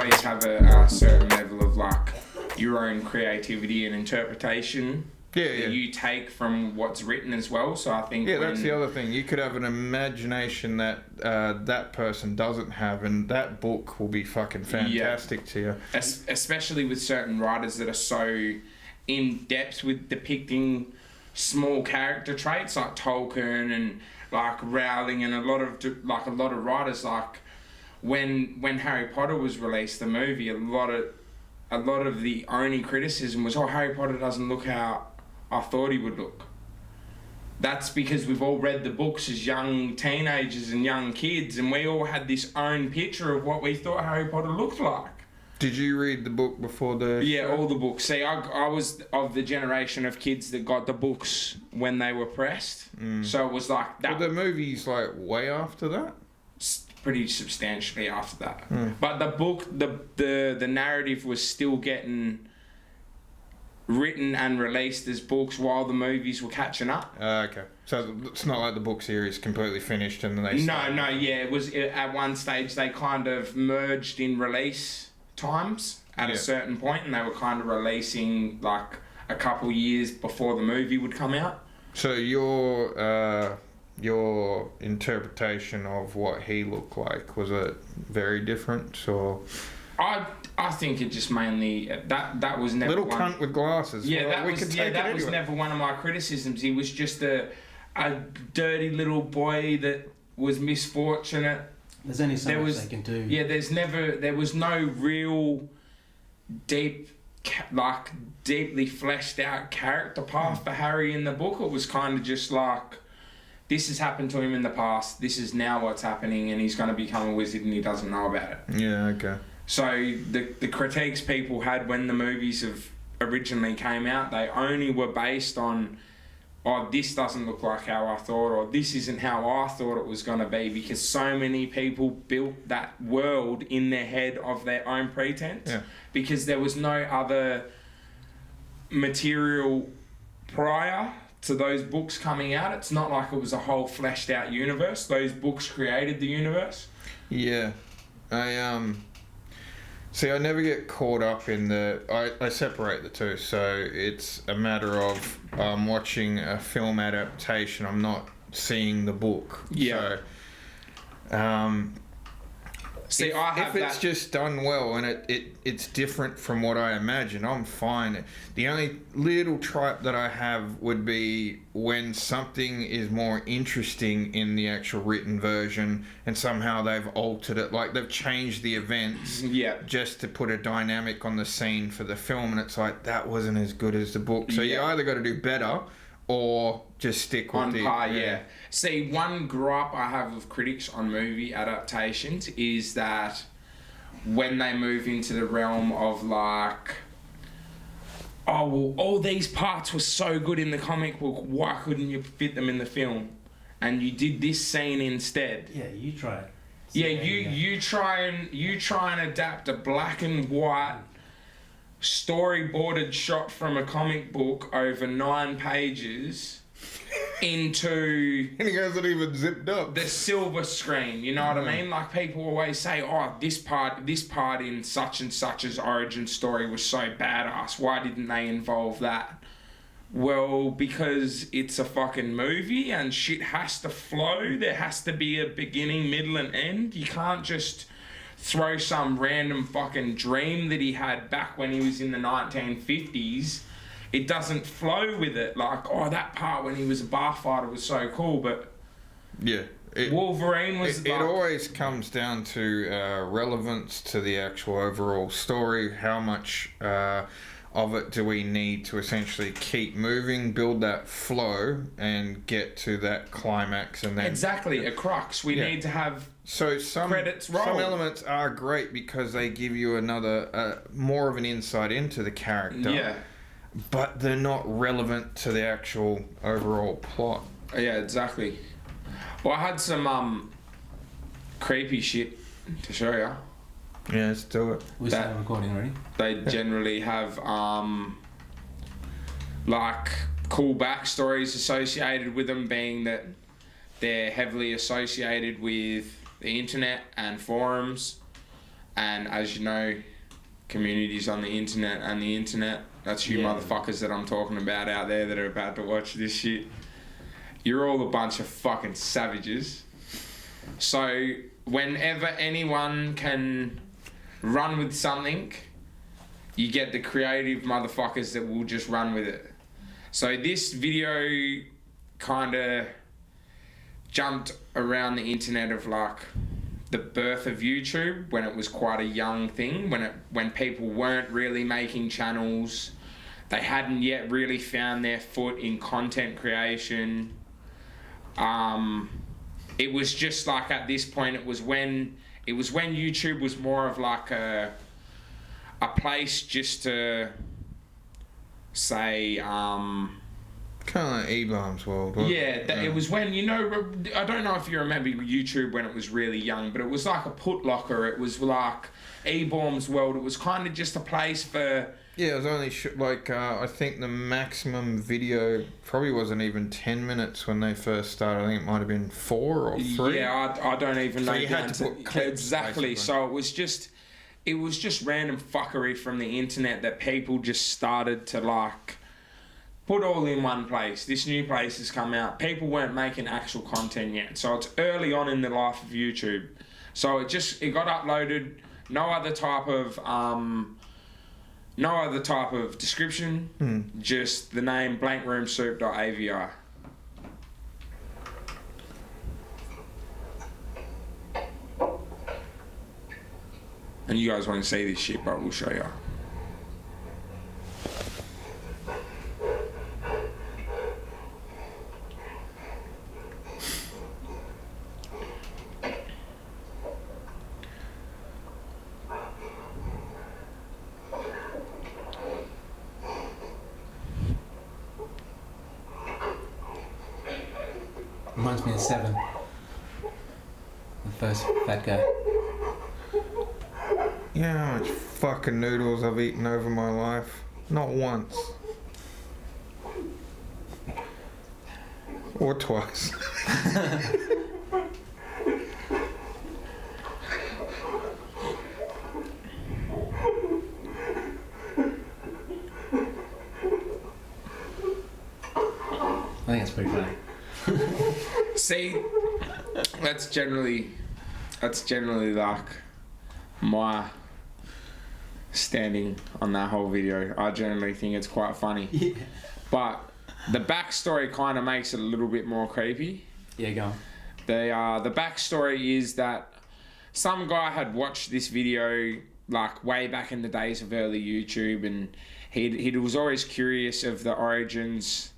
always have a certain level of like your own creativity and interpretation that you take from what's written as well. So I think that's the other thing. You could have an imagination that that person doesn't have, and that book will be fucking fantastic to you. Especially with certain writers that are so in depth with depicting small character traits, like Tolkien and like Rowling, and a lot of writers, like when Harry Potter was released, the movie, a lot of the only criticism was, Harry Potter doesn't look how I thought he would look. That's because we've all read the books as young teenagers and young kids, and we all had this own picture of what we thought Harry Potter looked like. Did you read the book before the show? All the books. See, I was of the generation of kids that got the books when they were pressed. So it was like that. But the movie's like way after that? Pretty substantially after that. But the book, the narrative was still getting written and released as books while the movies were catching up. Okay. So it's not like the book series completely finished and then they it was at one stage they kind of merged in release times at a certain point, and they were kind of releasing like a couple years before the movie would come out. So your interpretation of what he looked like, was it very different, or? I think it just mainly that was never little cunt with glasses. Yeah, that was never one of my criticisms. He was just a dirty little boy that was misfortunate. There's only so much they can do. Yeah, there was no real deeply fleshed out character path for Harry in the book. It was kind of just like, this has happened to him in the past, this is now what's happening, and he's going to become a wizard and he doesn't know about it. Yeah, okay. So the critiques people had when the movies originally came out, they only were based on, this doesn't look like how I thought, or this isn't how I thought it was going to be, because so many people built that world in their head of their own pretense, because there was no other material prior to those books coming out. It's not like it was a whole fleshed out universe. Those books created the universe. Yeah. See, I never get caught up in I separate the two, so it's a matter of watching a film adaptation. I'm not seeing the book. Yeah. So, see, if it's just done well and it's different from what I imagine, I'm fine. The only little tripe that I have would be when something is more interesting in the actual written version and somehow they've altered it, like they've changed the events just to put a dynamic on the scene for the film, and it's like, that wasn't as good as the book. So you either got to do better or just stick with on par. See, one gripe I have with critics on movie adaptations is that when they move into the realm of like, all these parts were so good in the comic book, why couldn't you fit them in the film? And you did this scene instead. Yeah, you try it. You try and adapt a black and white storyboarded shot from a comic book over 9 pages into and he hasn't even zipped up the silver screen, you know what I mean? Like, people always say, this part in such and such's origin story was so badass, why didn't they involve that? Well, because it's a fucking movie and shit has to flow. There has to be a beginning, middle and end. You can't just throw some random fucking dream that he had back when he was in the 1950s. It doesn't flow with it. Like, that part when he was a bar fighter was so cool, but Wolverine was... It always comes down to relevance to the actual overall story. How much of it do we need to essentially keep moving, build that flow, and get to that climax, and then... Exactly, a crux. We need to have... So some elements are great because they give you another more of an insight into the character. Yeah. But they're not relevant to the actual overall plot. Yeah, exactly. Well, I had some creepy shit to show you. Yeah, let's do it. We started recording already. They generally have like cool backstories associated with them, being that they're heavily associated with the internet and forums. And as you know, communities on the internet and the internet, that's you motherfuckers that I'm talking about out there that are about to watch this shit. You're all a bunch of fucking savages. So whenever anyone can run with something, you get the creative motherfuckers that will just run with it. So this video kind of jumped around the internet of like the birth of YouTube, when it was quite a young thing, when people weren't really making channels, they hadn't yet really found their foot in content creation. It was just like at this point, it was when YouTube was more of like a place just to say, kind of like E-Bombs World. It was when, you know, I don't know if you remember YouTube when it was really young, but it was like a put locker. It was like E-Bombs World. It was kind of just a place for... Yeah, it was only I think the maximum video probably wasn't even 10 minutes when they first started. I think it might have been 4 or 3. Yeah, I don't even know. So you had to put clips, exactly. basically. So it was just random fuckery from the internet that people just started to like put all in one place. This new place has come out. People weren't making actual content yet. So it's early on in the life of YouTube. So it got uploaded. No other type of description. Just the name blankroomsoup.avi. And you guys won't see this shit, but we'll show you. Reminds me of Seven. The first fat guy. You know how much fucking noodles I've eaten over my life? Not once. Or twice. I think it's pretty funny. See, that's generally like my standing on that whole video. I generally think it's quite funny. Yeah. But the backstory kind of makes it a little bit more creepy. Yeah, go on. The backstory is that some guy had watched this video like way back in the days of early YouTube, and he was always curious of the origins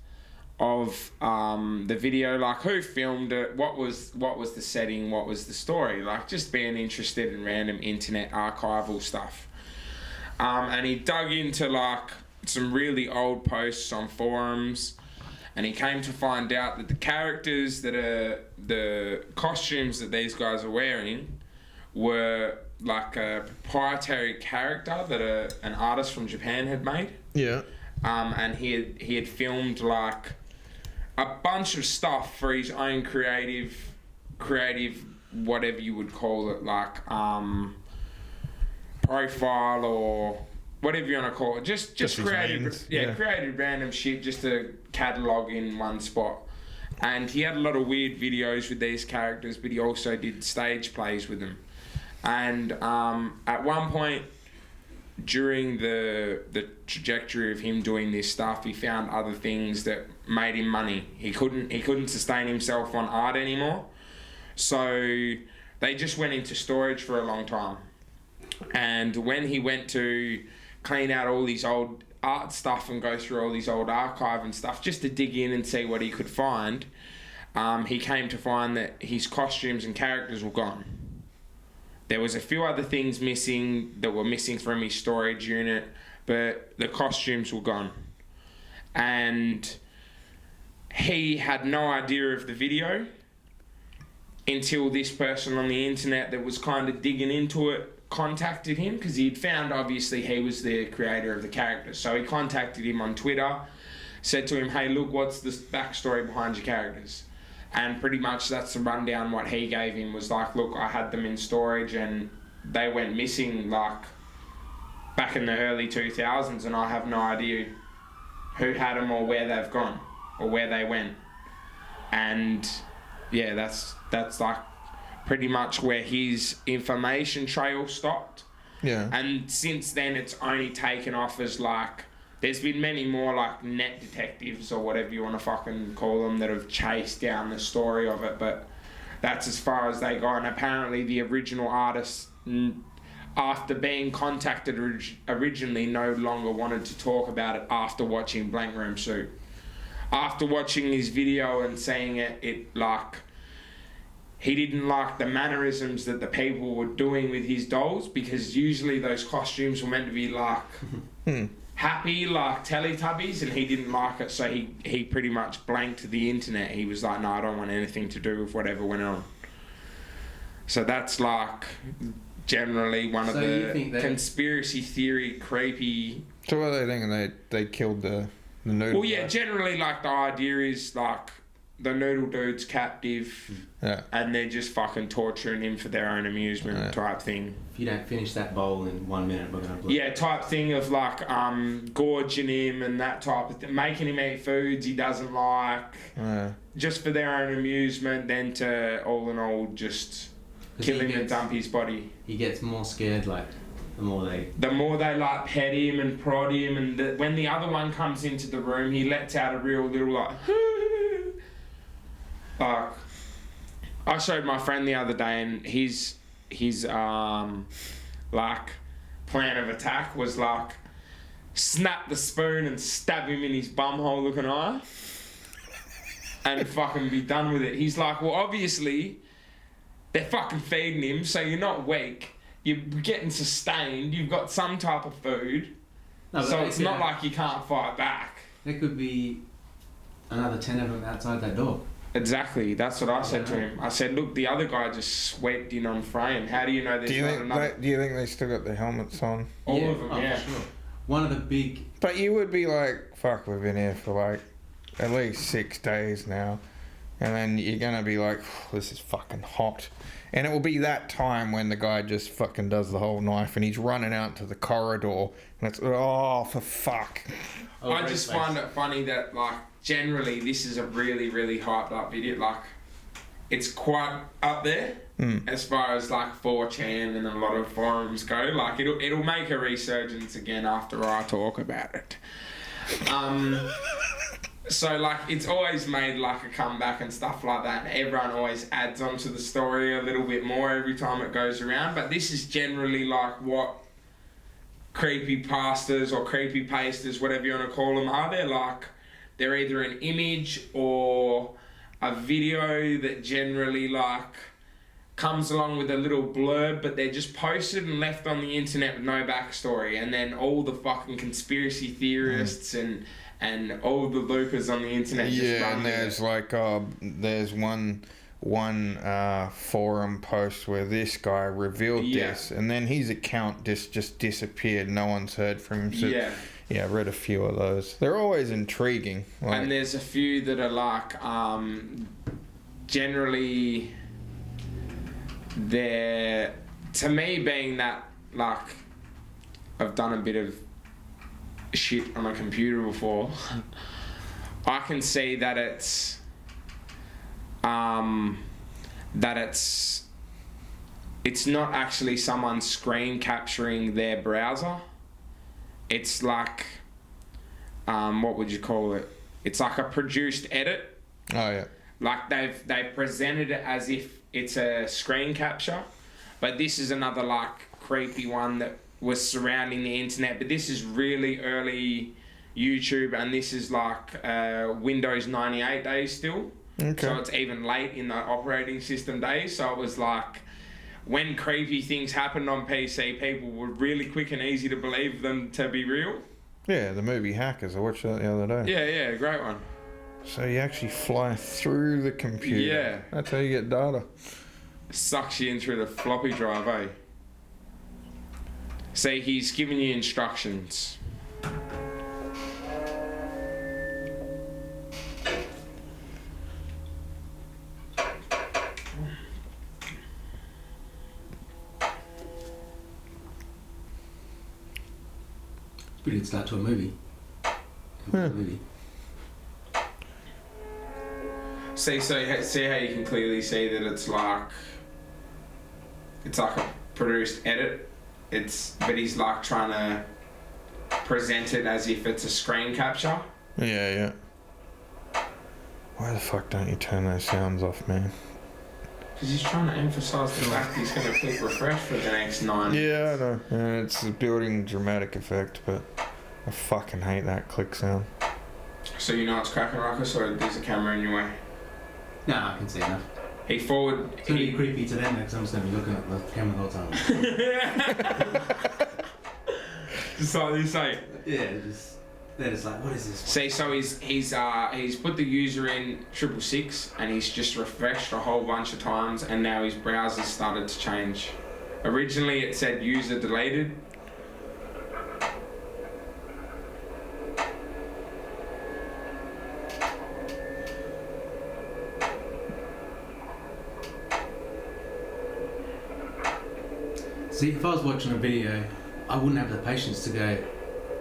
of the video, like who filmed it, what was the setting, what was the story, like just being interested in random internet archival stuff. And he dug into like some really old posts on forums, and he came to find out that the characters that are the costumes that these guys are wearing were like a proprietary character that an artist from Japan had made. Yeah. And he had filmed like a bunch of stuff for his own creative, whatever you would call it, like profile or whatever you want to call it. Just created, created random shit just to catalog in one spot. And he had a lot of weird videos with these characters, but he also did stage plays with them. And at one point during the trajectory of him doing this stuff, he found other things that made him money. He couldn't sustain himself on art anymore, so they just went into storage for a long time. And when he went to clean out all these old art stuff and go through all these old archive and stuff just to dig in and see what he could find, he came to find that his costumes and characters were gone. There was a few other things missing that were missing from his storage unit, but the costumes were gone. And he had no idea of the video until this person on the internet that was kind of digging into it contacted him, because he'd found obviously he was the creator of the character. So he contacted him on Twitter, said to him, hey, look, what's the backstory behind your characters? And pretty much that's the rundown. What he gave him was like, look, I had them in storage and they went missing like back in the early 2000s, and I have no idea who had them or where they've gone or where they went. And yeah, that's like pretty much where his information trail stopped. Yeah. And since then, it's only taken off as like, there's been many more like net detectives or whatever you want to fucking call them that have chased down the story of it, but that's as far as they got. And apparently the original artist, after being contacted originally, no longer wanted to talk about it after watching Blank Room Soup. After watching his video and seeing it like, he didn't like the mannerisms that the people were doing with his dolls, because usually those costumes were meant to be like happy, like Teletubbies, and he didn't like it, so he pretty much blanked the internet. He was like, no, I don't want anything to do with whatever went on. So that's like generally one of the conspiracy theory creepy... So what are they thinking? They killed the noodle? Well, yeah, generally like the idea is like the noodle dude's captive, and they're just fucking torturing him for their own amusement, type thing. If you don't finish that bowl in 1 minute, we're gonna blow. Yeah, type thing of like gorging him and that type of thing, making him eat foods he doesn't like, just for their own amusement, then to all in all just kill him and dump his body. He gets more scared, like the more they like pet him and prod him, and when the other one comes into the room, he lets out a real little like like, I showed my friend the other day, and his like plan of attack was like snap the spoon and stab him in his bumhole looking eye and fucking be done with it. He's like, well, obviously they're fucking feeding him, so you're not weak, you're getting sustained, you've got some type of food, so it's not like you can't fight back. There could be another 10 of them outside that door. Exactly, that's what I said to him. I said, look, the other guy just swept in on frame. How do you know there's not another... Do you think they still got their helmets on? All of them, yeah. For sure. One of the big... But you would be like, fuck, we've been here for like at least 6 days now. And then you're going to be like, this is fucking hot. And it will be that time when the guy just fucking does the whole knife and he's running out to the corridor. And it's, oh, for fuck. Oh, I just find it funny that, like, generally this is a really, really hyped up video. Like, it's quite up there as far as, like, 4chan and a lot of forums go. Like, it'll make a resurgence again after I talk about it. So, like, it's always made, like, a comeback and stuff like that. And everyone always adds on to the story a little bit more every time it goes around. But this is generally, like, what creepypastas or creepypastas, whatever you want to call them, are. They're, like, they're either an image or a video that generally, like, comes along with a little blurb, but they're just posted and left on the internet with no backstory. And then all the fucking conspiracy theorists and all the loopers on the internet just run and there's like there's one forum post where this guy revealed this, and then his account just disappeared. No one's heard from him. So, yeah, I read a few of those. They're always intriguing. Like, and there's a few that are like generally they're, to me, being that, like, I've done a bit of shit on a computer before, I can see that it's it's not actually someone screen capturing their browser. It's like what would you call it? It's like a produced edit. Oh yeah. Like they've presented it as if it's a screen capture, but this is another like creepy one that was surrounding the internet. But this is really early YouTube, and this is like Windows 98 days still. Okay. So it's even late in the operating system days. So it was like when creepy things happened on PC, people were really quick and easy to believe them to be real. Yeah, the movie Hackers. I watched that the other day. Yeah, great one. So you actually fly through the computer. Yeah. That's how you get data. Sucks you in through the floppy drive, eh? See, he's giving you instructions. Pretty good start to a movie. See how you can clearly see that it's like a produced edit. But he's like trying to present it as if it's a screen capture. Yeah. Why the fuck don't you turn those sounds off, man? Because he's trying to emphasise the fact he's going to click refresh for the next 9 minutes. Yeah, I know. Yeah, it's building dramatic effect, but I fucking hate that click sound. So you know it's cracking, Ruckus, or there's a camera in your way? No, I can see enough. He forward... It's going to be creepy to them because I'm just going to be looking at the camera the whole time. Just like you say. Yeah, they're just like, what is this? See, so he's put the user in 666 and he's just refreshed a whole bunch of times, and now his browser's started to change. Originally it said user deleted. See, if I was watching a video, I wouldn't have the patience to go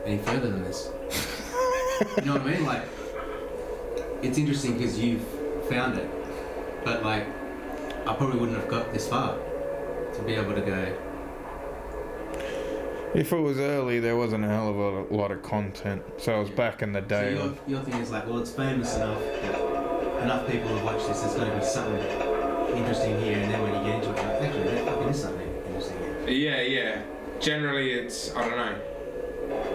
any further than this. You know what I mean? Like, it's interesting because you've found it, but like, I probably wouldn't have got this far to be able to go. If it was early, there wasn't a hell of a lot of content. So it was back in the day. So your thing is like, well, it's famous enough that enough people have watched this. There's got to be something interesting here, and then when you get into it, you're like, actually, there fucking is something interesting here. Yeah. Generally, it's, I don't know.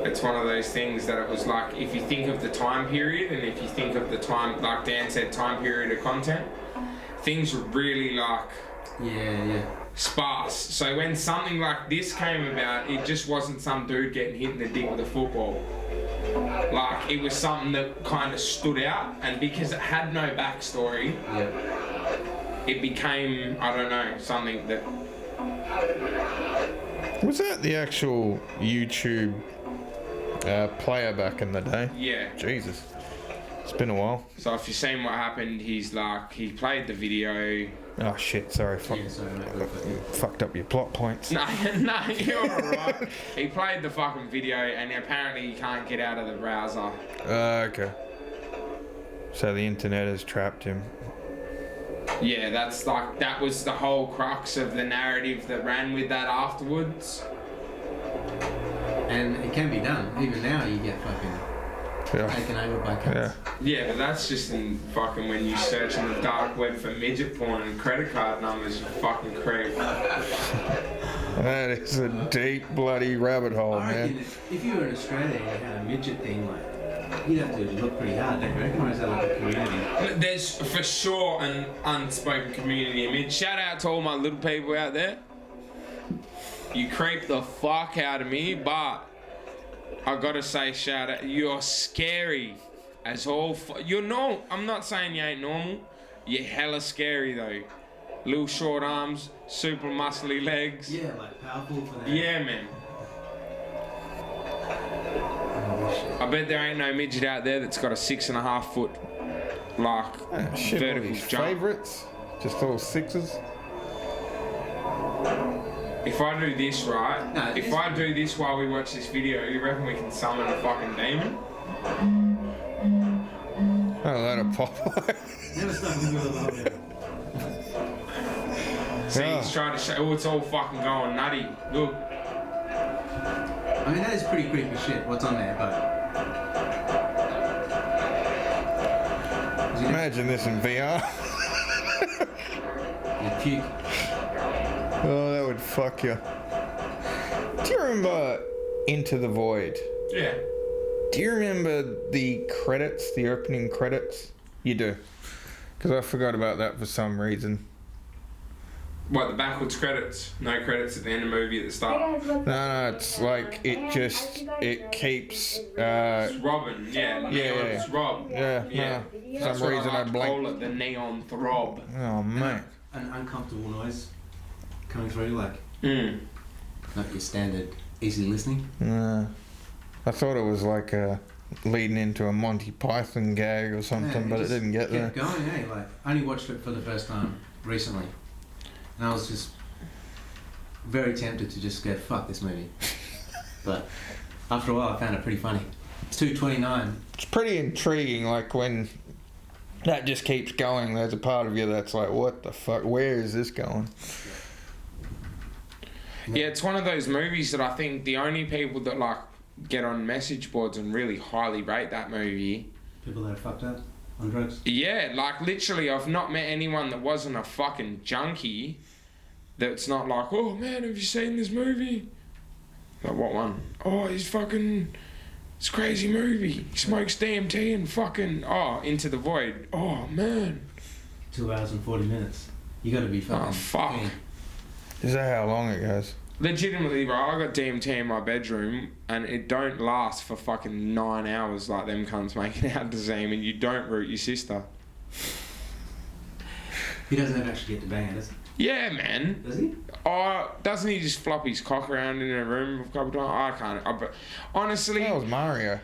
It's one of those things that it was like, if you think of the time period, and if you think of the time, like Dan said, time period of content, things were really like sparse. So when something like this came about, it just wasn't some dude getting hit in the dick with a football. Like, it was something that kind of stood out, and because it had no backstory, it became, I don't know, something that... Was that the actual YouTube player back in the day? Yeah. Jesus. It's been a while. So if you've seen what happened, he's like, he played the video. Oh shit, sorry. Fucked up your plot points. No, you're alright. He played the fucking video and apparently he can't get out of the browser. Okay. So the internet has trapped him. Yeah, that was the whole crux of the narrative that ran with that afterwards. And it can be done. Even now you get fucking taken over by cats. Yeah, but that's just in fucking when you search in the dark web for midget porn and credit card numbers, you fucking creep. That is a deep bloody rabbit hole, I reckon man. if you were in Australia and you had a midget thing, like, you'd have to look pretty hard, don't you reckon? Or is that like a community? There's for sure an unspoken community image. Shout out to all my little people out there. You creep the fuck out of me, but I gotta say, shout out, you're scary as all. You're no. I'm not saying you ain't normal. You're hella scary though. Little short arms, super muscly legs. Yeah, like powerful for that. Yeah, man. I bet there ain't no midget out there that's got a 6.5 foot like vertical jump. Favourites? Just all sixes? If I do this right, if I do this while we watch this video, you reckon we can summon a fucking demon? Oh, that'll pop. Never stuck with the love. See, he's trying to show. Oh, it's all fucking going nutty. Look. I mean, that is pretty creepy shit. What's on there, but imagine this in VR. you puke. Oh, that would fuck you. Do you remember Into the Void? Yeah. Do you remember the credits, the opening credits? You do. Because I forgot about that for some reason. What, the backwards credits? No credits at the end of the movie at the start? No, it's like, it keeps... it's Robin, yeah. It's Rob. Yeah. For some reason I blanked. Call it the neon throb. Oh, mate. An uncomfortable noise coming through, like not your standard easy listening. I thought it was like leading into a Monty Python gag or something, but it didn't get there. Kept going, eh? Like, I only watched it for the first time recently, and I was just very tempted to just go fuck this movie, but After a while, I found it pretty funny. It's 2:29. It's pretty intriguing, like when that just keeps going, there's a part of you that's like, what the fuck, where is this going? Yeah, it's one of those movies that I think the only people that like get on message boards and really highly rate that movie. People that are fucked up on drugs. Yeah, like literally, I've not met anyone that wasn't a fucking junkie. That's not like, oh man, have you seen this movie? Like what one? Oh, it's a crazy movie. He smokes DMT and fucking Into the Void. Oh man. 2 hours and 40 minutes. You got to be fucking. Oh fuck. Clean. Is that how long it goes? Legitimately, bro, I got DMT in my bedroom and it don't last for fucking 9 hours like them cunts making out to Zane, and you don't root your sister. He doesn't ever actually get to bang it, does he? Yeah, man. Does he? Oh, doesn't he just flop his cock around in a room a couple times? I can't. Honestly, That was Mario.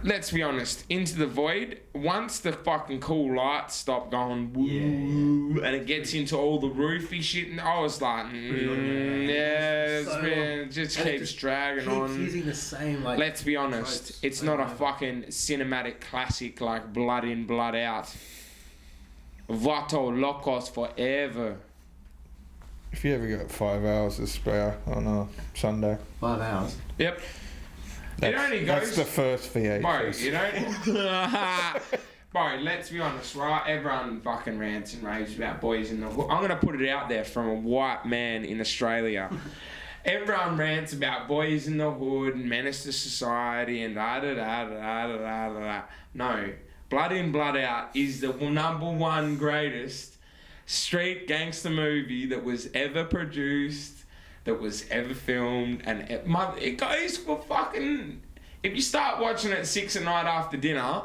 let's be honest. Into the Void, once the fucking cool lights stop going woo, and it gets into all the roofy shit, and I was like, it just keeps dragging on. Keeps using the same, like. Let's be honest, tropes. it's not a fucking cinematic classic like Blood In, Blood Out. Vato Locos forever. If you ever got 5 hours to spare on a Sunday. 5 hours. Yep. That's, it only that's goes. the first VHS. Bro, you don't. Bro, let's be honest, right? Everyone fucking rants and raves about Boys in the Hood. I'm gonna put it out there from a white man in Australia. Everyone rants about Boys in the Hood and Menace to Society and da da da da da da da. No, Blood In, Blood Out is the number one greatest street gangster movie that was ever produced, that was ever filmed, and it goes for fucking. If you start watching it at 6 at night after dinner,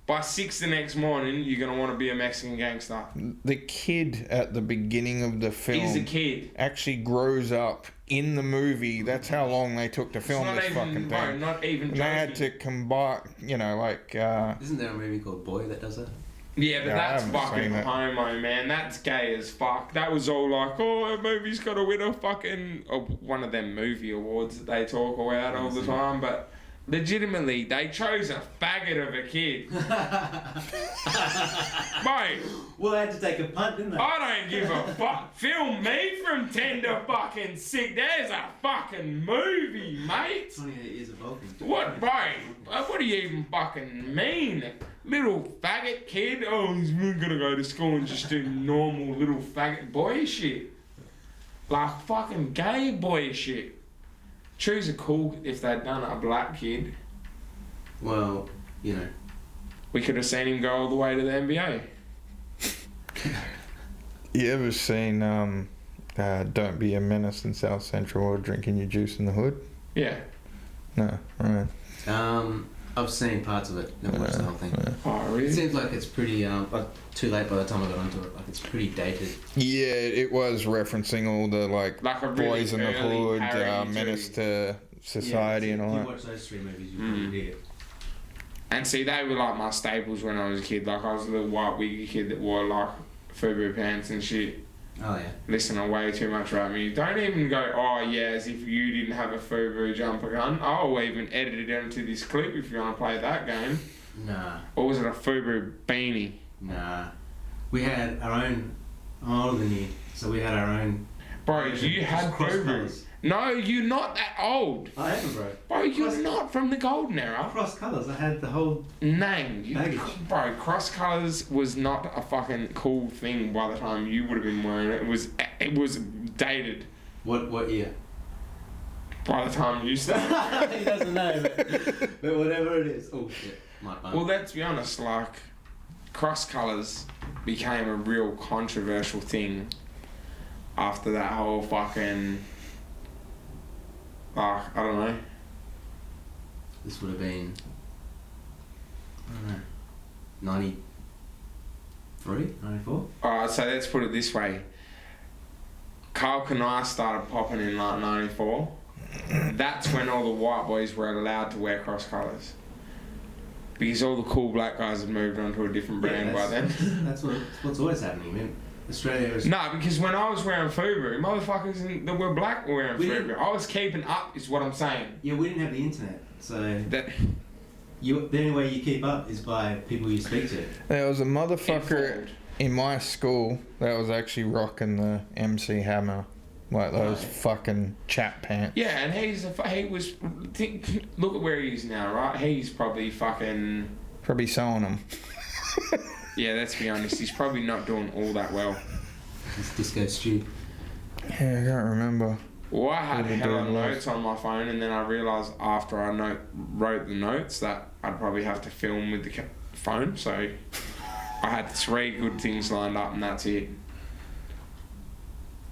by 6 the next morning, you're gonna want to be a Mexican gangster. The kid at the beginning of the film He's a kid. actually grows up in the movie. That's how long they took to film this fucking bro, thing. not even And they had joking. to combine, like. Isn't there a movie called Boy that does that? Yeah, but Yeah, I that's haven't fucking seen it. homo, man. That's gay as fuck. That was all like, oh, a movie's got to win a fucking one of them movie awards that they talk about all the time. But legitimately, they chose a faggot of a kid. Mate, Well, they had to take a punt, didn't they? I don't give a fuck. Film me from 10 to fucking 6. There's a fucking movie, mate. 28 years of bulking. What, bro? What do you even fucking mean? Little faggot kid? Oh, he's gonna go to school and just do normal little faggot boy shit. Like fucking gay boy shit. Choose a cool if they'd done a black kid. Well, you know. We could have seen him go all the way to the NBA. You ever seen Don't Be a Menace in South Central or Drinking Your Juice in the Hood? Yeah. No, right. I've seen parts of it. Never watched the whole thing. Oh, It really? seems like it's pretty, too late by the time I got onto it. Like, it's pretty dated. Yeah, it was referencing all the Like a really Boys in the early Hood, parody Menace too. to Society and all If that. you watch those three movies, you probably dig it. And see, they were like my staples when I was a kid. Like, I was a little white wiggy kid that wore like FUBU pants and shit. Oh, yeah. Listen to way too much rap music. Don't even go, oh yeah, as if you didn't have a FUBU jumper gun. I'll even edit it into this clip if you want to play that game. Nah. Or was it a FUBU beanie? Nah. We had our own. I'm older than you, so we had our own. Bro, version, you just had cross FUBU. colours. No, you're not that old. I am, bro. Bro, you're Cross- not from the golden era. Cross colours. I had the whole. Name. Baggage. Bro, cross colours was not a fucking cool thing by the time you would have been wearing it. It was dated What year? by the time you started. He doesn't know, but whatever it is. Oh shit. My bad. Well, let's be honest, like, cross colours became a real controversial thing after that whole fucking, I don't know. This would have been. I don't know. 93? 94? Alright, so let's put it this way. Carl Kanai started popping in like 94. That's when all the white boys were allowed to wear cross colours. Because all the cool black guys had moved on to a different brand by then. That's what's always happening, man. Australia was... No, because when I was wearing FUBU, motherfuckers that were black were wearing We FUBU. didn't- I was keeping up, is what I'm saying. Yeah, we didn't have the internet, so That the only way you keep up is by people you speak to. There was a motherfucker informed. in my school that was actually rocking the MC Hammer, like those Right. fucking chap pants. Yeah, and he was. Look at where he is now, right? He's probably fucking. Probably sewing them. Yeah, let's be honest. He's probably not doing all that well. It's Disco Stew. Yeah, I can't remember. Well, I had What are you hella doing, notes on my phone, and then I realised after I wrote the notes that I'd probably have to film with the phone, so I had 3 good things lined up, and that's it.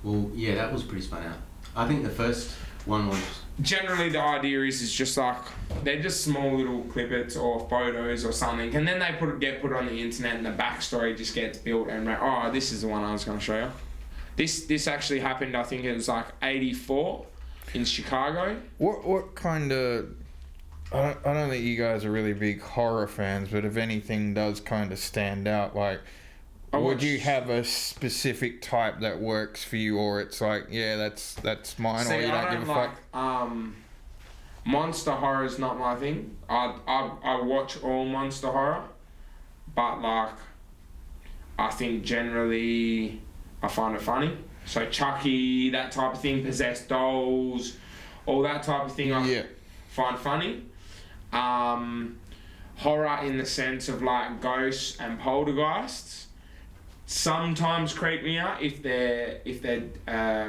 Well, yeah, that was pretty spun out. I think the first one was... Generally, the idea is just like they're just small little clippets or photos or something, and then they get put on the internet, and the backstory just gets built. And oh, this is the one I was going to show you. This actually happened. I think it was like '84 in Chicago. What kind of... I don't think you guys are really big horror fans, but if anything does kind of stand out, like... Would you have a specific type that works for you, or it's like, yeah, that's mine, See, or you don't give a fuck? Monster horror is not my thing. I watch all monster horror, but like, I think generally I find it funny. So Chucky, that type of thing, possessed dolls, all that type of thing, I find funny. Horror in the sense of like ghosts and poltergeists sometimes creep me out if they're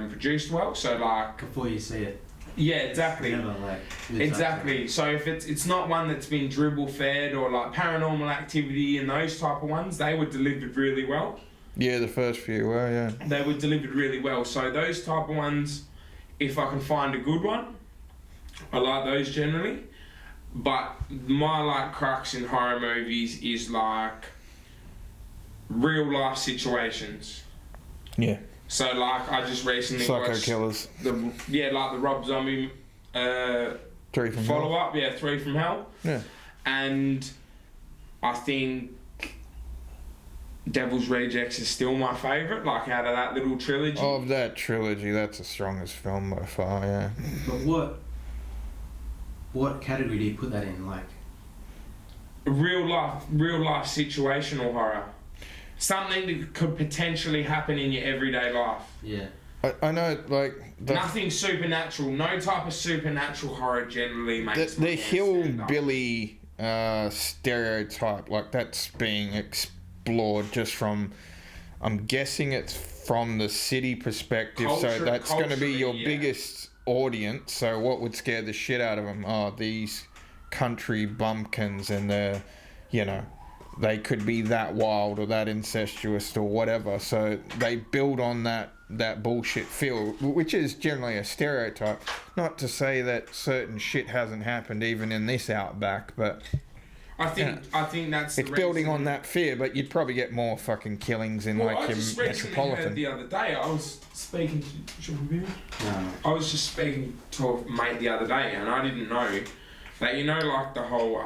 produced well. So like Before you see it. yeah, exactly. Never, like, Exactly. So if it's not one that's been dribble fed or like Paranormal Activity and those type of ones, they were delivered really well. Yeah, the first few were, yeah. They were delivered really well. So those type of ones, if I can find a good one, I like those generally. But my like crux in horror movies is like real life situations. Yeah. So like I just recently Psycho watched killers. like the Rob Zombie 3 from follow Hell. up, 3 from Hell. Yeah. And I think Devil's Rejects is still my favourite, like out of that little trilogy. Of that trilogy, that's the strongest film by far, yeah. But what category do you put that in? Like Real life situational horror. Something that could potentially happen in your everyday life. yeah. I know, like... Nothing supernatural. No type of supernatural horror generally makes The hillbilly stereotype, like that's being explored just from... I'm guessing it's from the city perspective, so that's going to be your biggest audience. So what would scare the shit out of them? Oh, these country bumpkins, and they're, you know, they could be that wild or that incestuous or whatever. So they build on that bullshit feel, which is generally a stereotype. Not to say that certain shit hasn't happened even in this outback, but I think that's it's building on that fear. But you'd probably get more fucking killings in I your just recently metropolitan. heard the other day. I was speaking to I was just speaking to a mate the other day, and I didn't know that, you know, like the whole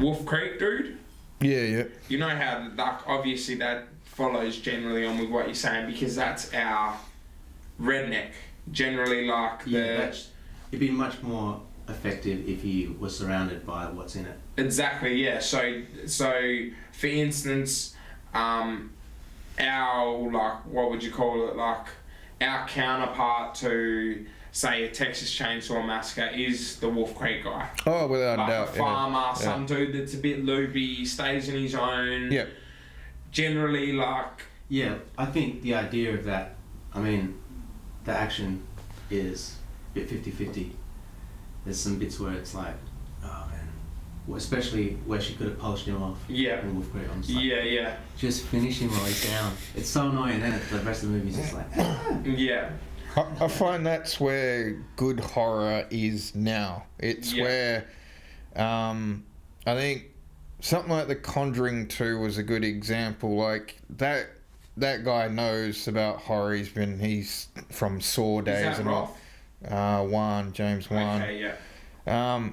Wolf Creek dude. Yeah. You know how like obviously that follows generally on with what you're saying, because that's our redneck. Generally, like it'd be much more effective if you were surrounded by what's in it. Exactly, yeah. So for instance, our, like, what would you call it, like our counterpart to say a Texas Chainsaw Massacre is the Wolf Creek guy. Oh, without like a doubt. a farmer, some dude that's a bit loopy, stays in his own. Yeah. Generally, like... Yeah, I think the idea of that, I mean, the action is a bit 50-50. There's some bits where it's like, oh man, well, especially where she could have polished him off. Yeah. In Wolf Creek. I'm just like, Yeah. just finish him while he's down. It's so annoying, and then the rest of the movie's just like, Yeah. I find that's where good horror is now. It's where I think something like The Conjuring 2 was a good example. Like that guy knows about horror. He's from Saw days Is that and all. Roth? James Wan. Okay, yeah.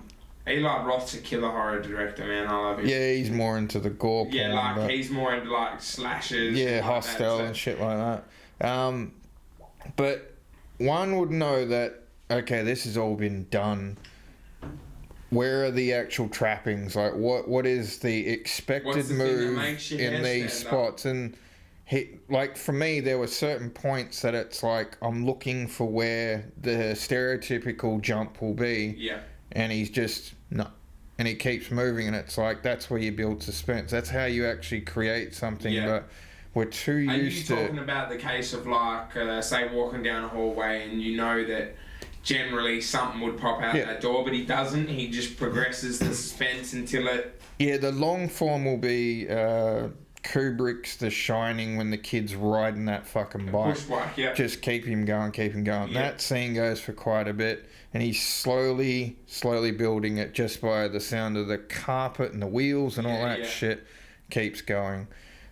Eli Roth's a killer horror director, man. I love him. Yeah, he's more into the gore porn. Yeah, like, but he's more into, like, slashers. yeah, and like Hostel that, and shit like that. But one would know that, okay, this has all been done. Where are the actual trappings? Like, what is the expected move in these spots? And like, for me, there were certain points that it's like, I'm looking for where the stereotypical jump will be. Yeah. And he's just, no. And he keeps moving, and it's like, that's where you build suspense. That's how you actually create something. Yeah. But we're too used to... Are you talking about the case of, like, say, walking down a hallway and you know that generally something would pop out that door, but he doesn't? He just progresses the suspense until it... Yeah, the long form will be Kubrick's The Shining, when the kid's riding that fucking bike. Push bike, yeah. Just keep him going. Yeah. That scene goes for quite a bit, and he's slowly building it just by the sound of the carpet and the wheels and all that shit keeps going.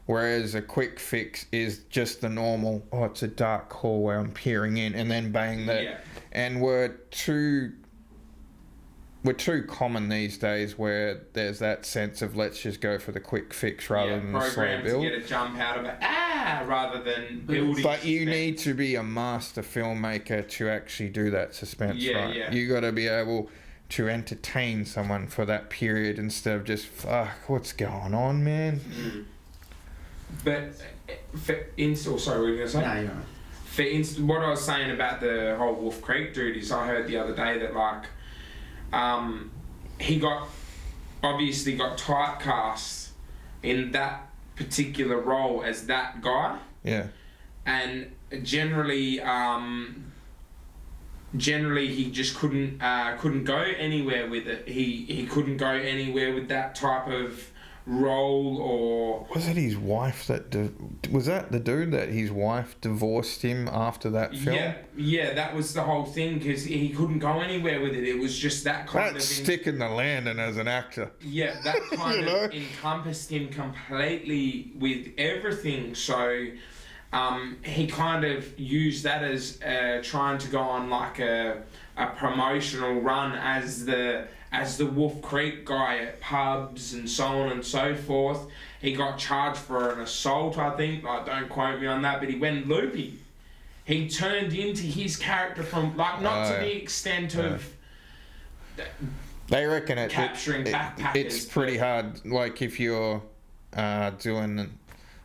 Whereas a quick fix is just the normal, oh, it's a dark hallway, I'm peering in, and then bang that. Yeah. And we're too common these days where there's that sense of, let's just go for the quick fix rather than the slow build. To get a jump out of it, rather than building. But you need to be a master filmmaker to actually do that suspense, right? Yeah. You got to be able to entertain someone for that period instead of just, fuck, what's going on, man? Mm. But sorry, what were you gonna say? No, you're right. For instance, what I was saying about the whole Wolf Creek dude is, I heard the other day that, like, he obviously got typecast in that particular role as that guy. Yeah. And generally he just couldn't go anywhere with it. He couldn't go anywhere with that type of role. Or was it his wife that was that the dude that his wife divorced him after that film? Yeah, that was the whole thing, because he couldn't go anywhere with it. It was just that kind That's of sticking the landing as an actor. Yeah, that kind of encompassed him completely with everything. So he kind of used that as trying to go on like a promotional run as the Wolf Creek guy at pubs and so on and so forth. He got charged for an assault, I think. Like, don't quote me on that, but he went loopy. He turned into his character from, like, not to the extent of... They reckon capturing backpackers. It's pretty hard. Like, if you're doing...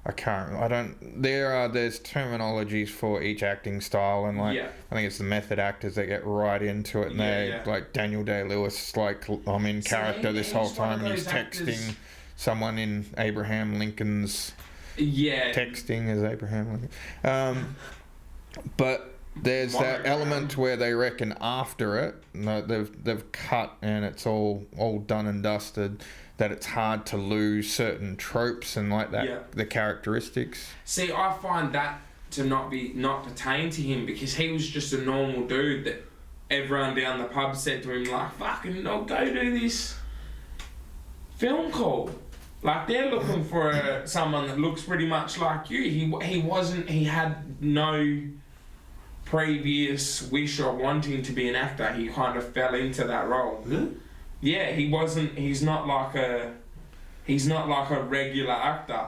There's terminologies for each acting style, and like, I think it's the method actors that get right into it, and like Daniel Day-Lewis, like, I'm in character this whole time, and he's texting someone in Abraham Lincoln's... Texting as Abraham Lincoln. But there's that element where they reckon after it, they've cut and it's all done and dusted, that it's hard to lose certain tropes and like that, the characteristics. See, I find that to not pertain to him, because he was just a normal dude that everyone down the pub said to him, like, fucking, go do this film call. Like, they're looking for someone that looks pretty much like you. He had no previous wish or wanting to be an actor. He kind of fell into that role. Really? Yeah, he's not like a regular actor.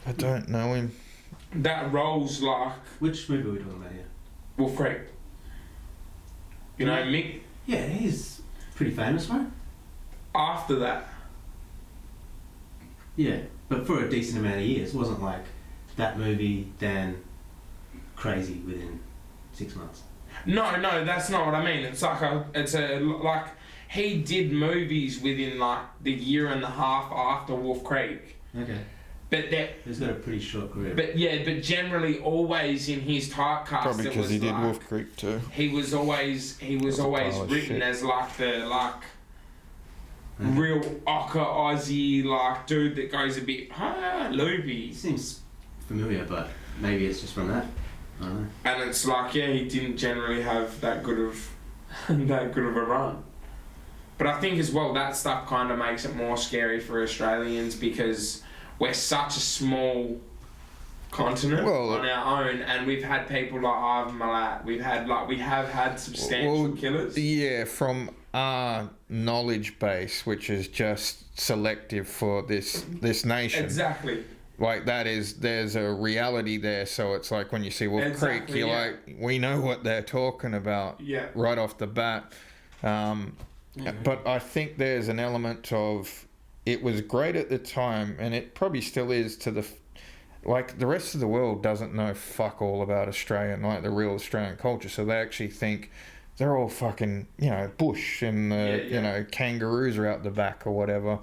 I don't know him. That role's like... Which movie are we talking about here? Wolf Creek. You know, Mick? Yeah, he's pretty famous, right? After that. Yeah, but for a decent amount of years. It wasn't like that movie, then crazy within 6 months. No, that's not what I mean. It's like he did movies within like the year and a half after Wolf Creek. Okay. But he's got a pretty short career. But generally always in his typecast. Probably because he did Wolf Creek too. He was always written as like the real ochre Aussie like dude that goes a bit loopy. Seems familiar, but maybe it's just from that. I don't know. And it's like, he didn't generally have that good of a run. But I think as well that stuff kind of makes it more scary for Australians, because we're such a small continent Well, on our own, and we've had people like Ivan Milat. We have had substantial killers. Yeah, from our knowledge base, which is just selective for this nation. Exactly. Like there's a reality there, so it's like when you see Wolf Creek, you're like, we know what they're talking about right off the bat. But I think there's an element of, it was great at the time, and it probably still is to the rest of the world doesn't know fuck all about Australian, like the real Australian culture, so they actually think they're all fucking, bush and kangaroos are out the back or whatever.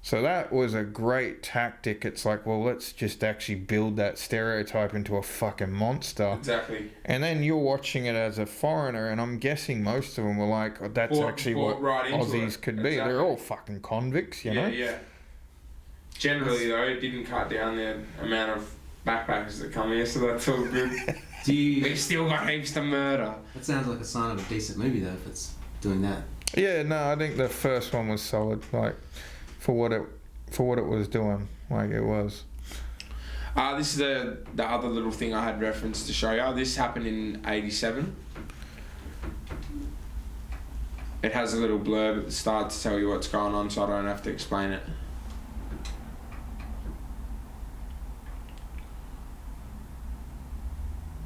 So that was a great tactic. It's like, well, let's just actually build that stereotype into a fucking monster. Exactly. And then you're watching it as a foreigner, and I'm guessing most of them were like, oh, that's actually what Aussies could be. They're all fucking convicts, you know? Yeah. Generally, though, it didn't cut down the amount of backpackers that come here, so that's all good. We still got heaps to murder. That sounds like a sign of a decent movie, though, if it's doing that. Yeah, no, I think the first one was solid, like, for what it was doing, like it was. This is the other little thing I had reference to show you. This happened in 87. It has a little blurb at the start to tell you what's going on, so I don't have to explain it.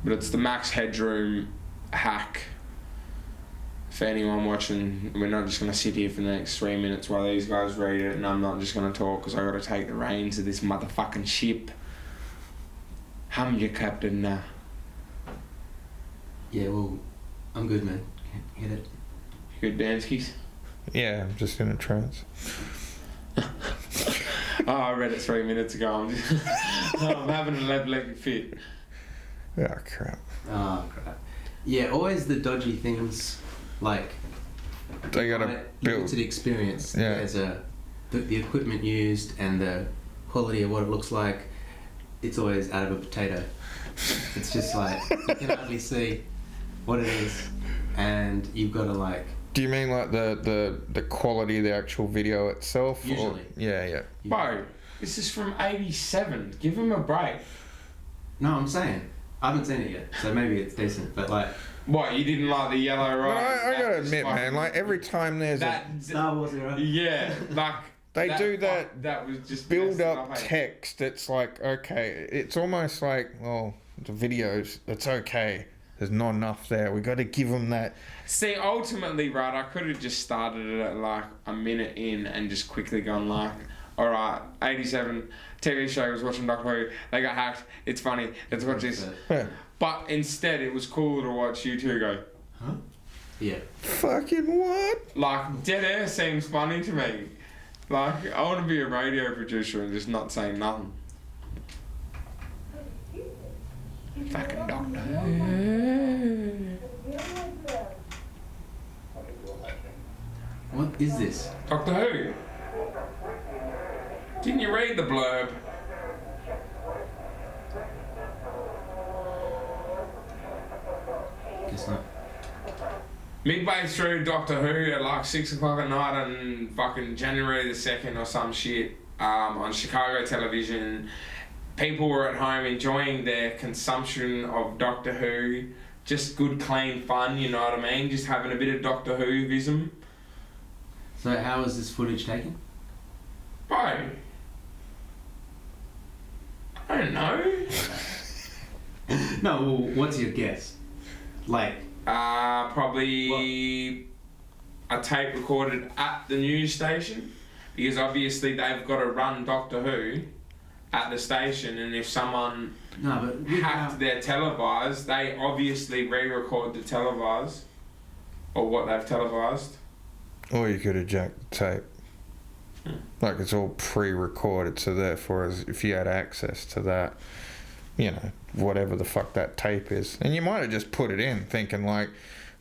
But it's the Max Headroom hack. For anyone watching, we're not just going to sit here for the next 3 minutes while these guys read it, and I'm not just going to talk because I've got to take the reins of this motherfucking ship. I'm your captain now. Yeah, well, I'm good, man. Hit it. Good Danskis? Yeah, I'm just in a trance. I read it 3 minutes ago. I'm having an epileptic fit. Oh, crap. Yeah, always the dodgy things, like, they gotta build to the experience. Yeah. There's the equipment used and the quality of what it looks like. It's always out of a potato. It's just like, you can hardly see what it is, and you've got to like. Do you mean like the quality of the actual video itself? Usually. Or? Yeah. Bro, this is from 87. Give him a break. No, I'm saying. I haven't seen it yet, so maybe it's decent, but like... What, you didn't like the yellow Well, right? I gotta admit, man, like every time there's Star Wars era. Yeah, like... They do that was just build up text. It's like, okay, it's almost like, well, the videos, it's okay. There's not enough there. We got to give them that. See, ultimately, right, I could have just started it at like a minute in and just quickly gone like, alright, 87, TV show, was watching Doctor Who, they got hacked, it's funny, let's watch this. Yeah. But instead, it was cool to watch you two go, Huh? Yeah. Fucking what? like, dead air seems funny to me. Like, I want to be a radio producer and just not say nothing. Fucking Doctor Who. What is this? Doctor Who. Didn't you read the blurb? Guess not. Midway through Doctor Who at like 6 o'clock at night on fucking January the 2nd or some shit, on Chicago television, people were at home enjoying their consumption of Doctor Who. Just good, clean fun, you know what I mean? Just having a bit of Doctor Who-vism. So how was this footage taken? Bro. I don't know. No, well, what's your guess? Like... probably a tape recorded at the news station, because obviously they've got to run Doctor Who at the station, and if someone hacked their televised, they obviously re-record the televised or what they've televised. Or you could eject the tape. Like it's all pre-recorded, so therefore if you had access to that, you know, whatever the fuck that tape is. And you might have just put it in thinking like,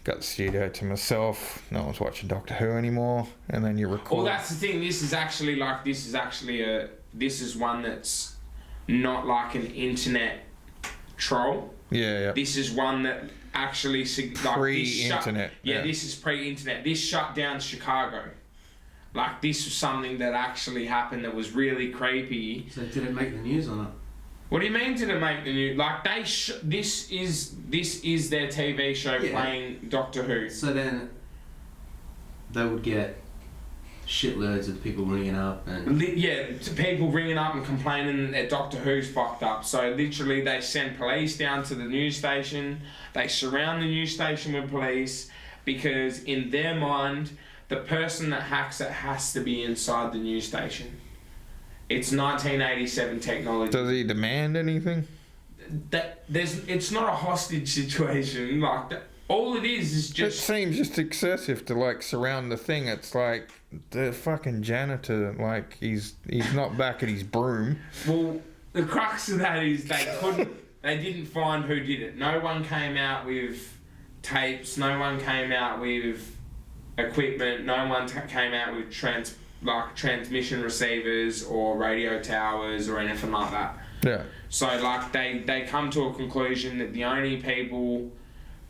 got the studio to myself, no one's watching Doctor Who anymore, and then you record. Well, that's the thing, this is one that's not like an internet troll. Yeah. This is one that actually... like, pre-internet. This is pre-internet. This shut down Chicago. Like, this was something that actually happened that was really creepy. So did it make the news or not? What do you mean did it make the news? Like this is their TV show playing Doctor Who. So then they would get shitloads of people ringing up and people ringing up and complaining that Doctor Who's fucked up. So literally they send police down to the news station. They surround the news station with police because in their mind the person that hacks it has to be inside the news station. It's 1987 technology. Does he demand anything? It's not a hostage situation. Like all it is just. It seems just excessive to like surround the thing. It's like the fucking janitor. Like he's not back at his broom. Well, the crux of that is they didn't find who did it. No one came out with tapes. No one came out with equipment. No one came out with transmission receivers or radio towers or anything like that. Yeah. So like they come to a conclusion that the only people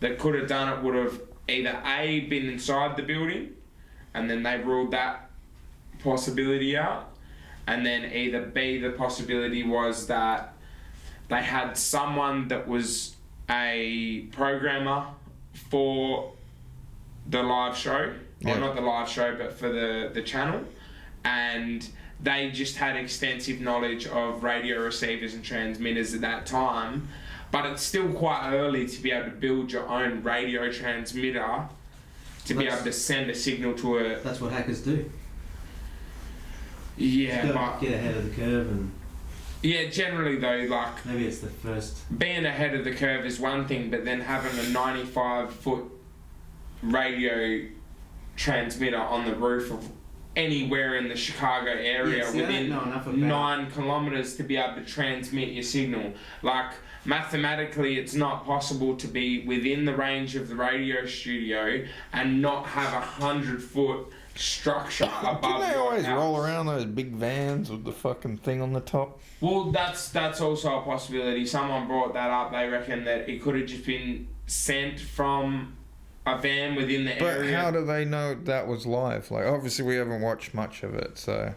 that could have done it would have either A, been inside the building, and then they ruled that possibility out, and then either B, the possibility was that they had someone that was a programmer for the live show, or not the live show, but for the channel, and they just had extensive knowledge of radio receivers and transmitters at that time. But it's still quite early to be able to build your own radio transmitter to be able to send a signal to a... That's what hackers do. Yeah, but... Get ahead of the curve and... Yeah, generally though, like... Maybe it's the first... Being ahead of the curve is one thing, but then having a 95-foot radio transmitter on the roof of anywhere in the Chicago area within 9 kilometers to be able to transmit your signal. Like, mathematically, it's not possible to be within the range of the radio studio and not have 100-foot structure above. Didn't they always house. roll around those big vans with the fucking thing on the top? Well, that's also a possibility. Someone brought that up. They reckon that it could have just been sent from a van within the area. But how do they know that was live? Like, obviously we haven't watched much of it, so...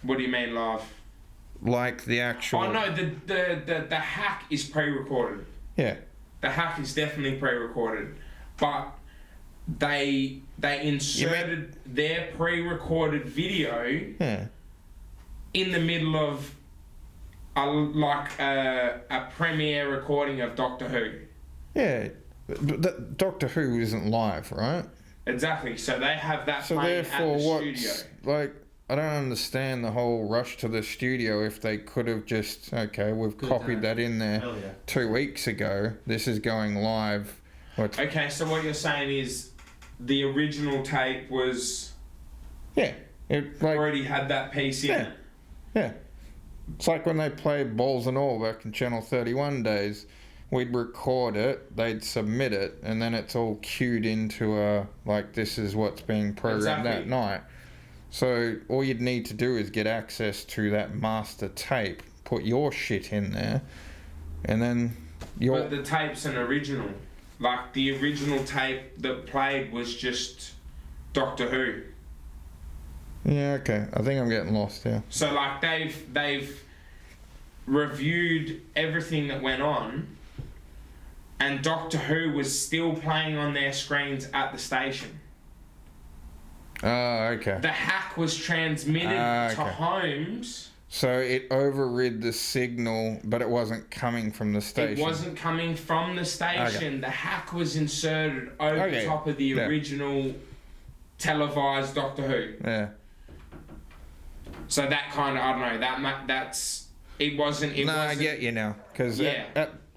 What do you mean live? Like the actual... Oh no, the hack is pre-recorded. Yeah. The hack is definitely pre-recorded. But they inserted their pre-recorded video in the middle of a premiere recording of Doctor Who. Yeah. But Doctor Who isn't live, right? Exactly. So they have that playing at the studio. Like, I don't understand the whole rush to the studio if they could have just, we've copied that in there 2 weeks ago. This is going live. Okay, so what you're saying is the original tape was... Yeah. It already had that piece in it. Yeah. It's like when they played Balls and All back in Channel 31 days. We'd record it, they'd submit it, and then it's all queued into this is what's being programmed that night. So all you'd need to do is get access to that master tape, put your shit in there, and then But the tape's an original. Like, the original tape that played was just Doctor Who. Yeah, okay. I think I'm getting lost here. So, like, they've reviewed everything that went on, and Doctor Who was still playing on their screens at the station. Oh, okay. The hack was transmitted to homes. So it overrid the signal, but it wasn't coming from the station. It wasn't coming from the station. Okay. The hack was inserted over top of the original televised Doctor Who. Yeah. So that kind of, I don't know, that's... It wasn't... I get you now. Because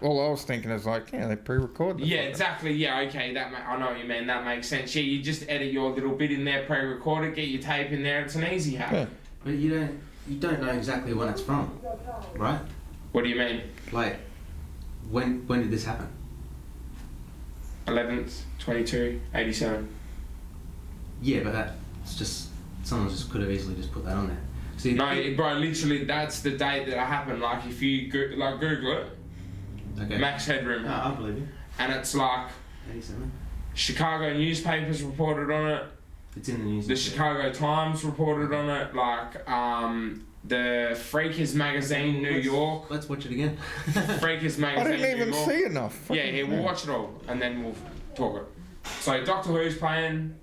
all I was thinking is they pre-record. Yeah, exactly. Yeah, okay. I know what you mean. That makes sense. Yeah, you just edit your little bit in there, pre-record it, get your tape in there. It's an easy hack. Yeah. But you don't know exactly when it's from, right? What do you mean? Like, when did this happen? 11th, 22, 87. Yeah, but that's just someone just could have easily just put that on there. See, no, bro. Literally, that's the date that it happened. Like, if you Google it. Okay. Max Headroom. Oh, I believe you. And it's like 87. Chicago newspapers reported on it. It's in the news. The Chicago Times reported on it. Like the Freakers magazine, New York. Let's watch it again. Freakers I magazine. didn't even New York. see enough. Yeah, we'll watch it all and then we'll talk it. So Doctor Who's playing.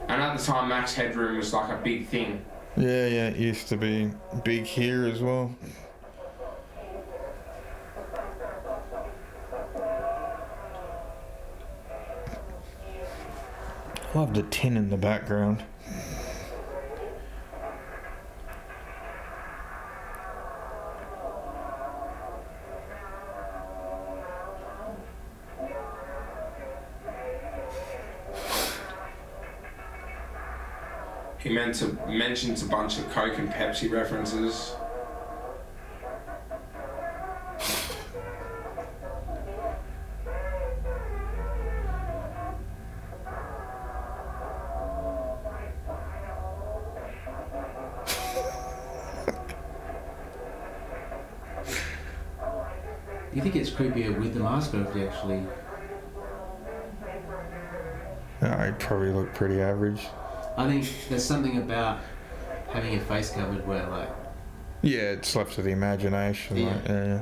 And at the time, Max Headroom was like a big thing. Yeah, it used to be big here as well. Love the tin in the background. He mentions a bunch of Coke and Pepsi references. Do you think it's creepier with the mask or if they actually... I'd probably look pretty average. I think there's something about having your face covered where like... Yeah, it's left to the imagination. Yeah. Like, yeah.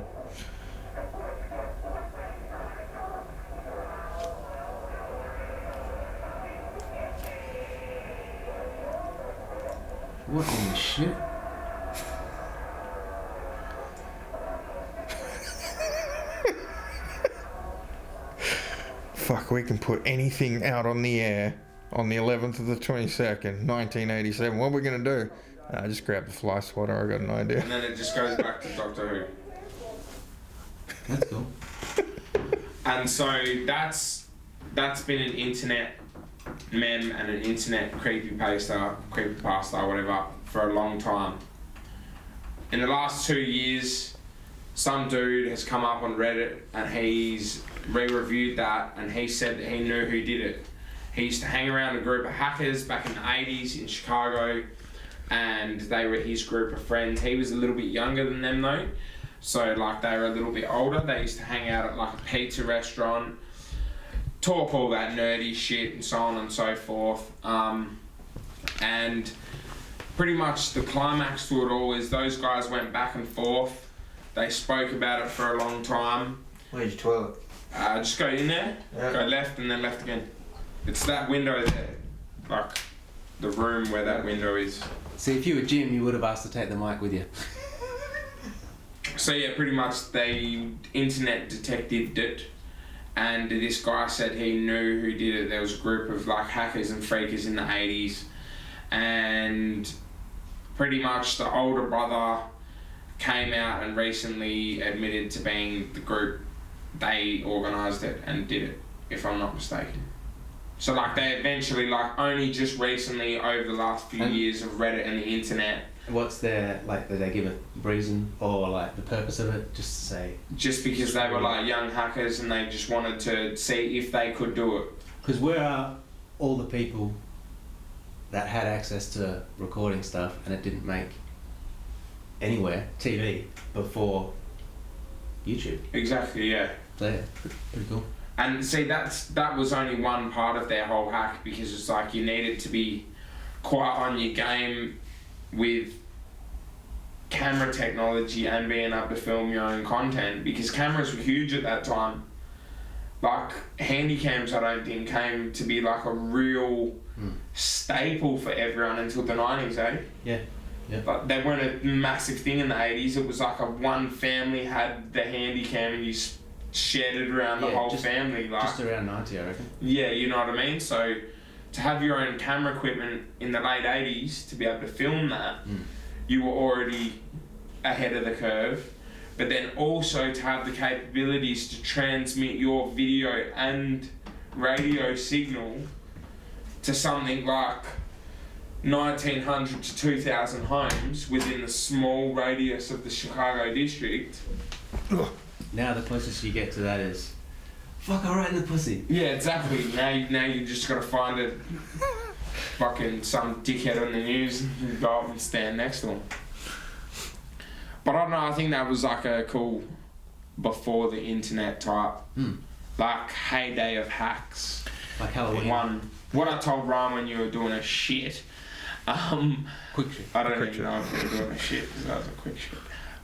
What in the shit? Fuck, we can put anything out on the air on the 11th of the 22nd, 1987. What are we going to do? Just grab the fly swatter, I got an idea. And then it just goes back to Doctor Who. That's cool. And so that's been an internet meme and an internet creepypasta, whatever, for a long time. In the last 2 years, some dude has come up on Reddit and he's re-reviewed that and he said that he knew who did it. He used to hang around a group of hackers back in the 80s in Chicago and they were his group of friends. He was a little bit younger than them though, so like they were a little bit older. They used to hang out at like a pizza restaurant, talk all that nerdy shit and so on and so forth. And pretty much the climax to it all is those guys went back and forth. They spoke about it for a long time. Where's your toilet? Just go in there, go left and then left again. It's that window there, like the room where that window is. See, if you were Jim, you would have asked to take the mic with you. So yeah, pretty much they internet detectived it, and this guy said he knew who did it. There was a group of like hackers and freakers in the 80s, and pretty much the older brother came out and recently admitted to being the group. They organised it and did it, if I'm not mistaken. So like they eventually, like only just recently over the last few years of Reddit and the internet. What's their, like, did they give a reason or like the purpose of it? Just to say... Just because they were like young hackers and they just wanted to see if they could do it. Because where are all the people that had access to recording stuff and it didn't make anywhere, TV, before YouTube? Exactly, yeah. So yeah, pretty cool. And see, that was only one part of their whole hack, because it's like you needed to be quite on your game with camera technology and being able to film your own content, because cameras were huge at that time. Like handy cams, I don't think came to be like a real staple for everyone until the 90s, eh? Yeah. Yeah. But they weren't a massive thing in the 80s. It was like a one family had the handy cam and you shared it around the whole family. Like, just around 90, I reckon. Yeah, you know what I mean? So to have your own camera equipment in the late 80s to be able to film that, you were already ahead of the curve. But then also to have the capabilities to transmit your video and radio signal to something like 1,900 to 2,000 homes within the small radius of the Chicago district. Now the closest you get to that is, fuck, I'm right in the pussy. Yeah, exactly. Now you just gotta find it. Fucking some dickhead on the news and go up and stand next to him. But I don't know, I think that was like a cool before the internet type like heyday of hacks. Like Halloween. What I told Ryan when you were doing a shit. Quick shit. I don't even know if you were doing a shit because that was a quick shit.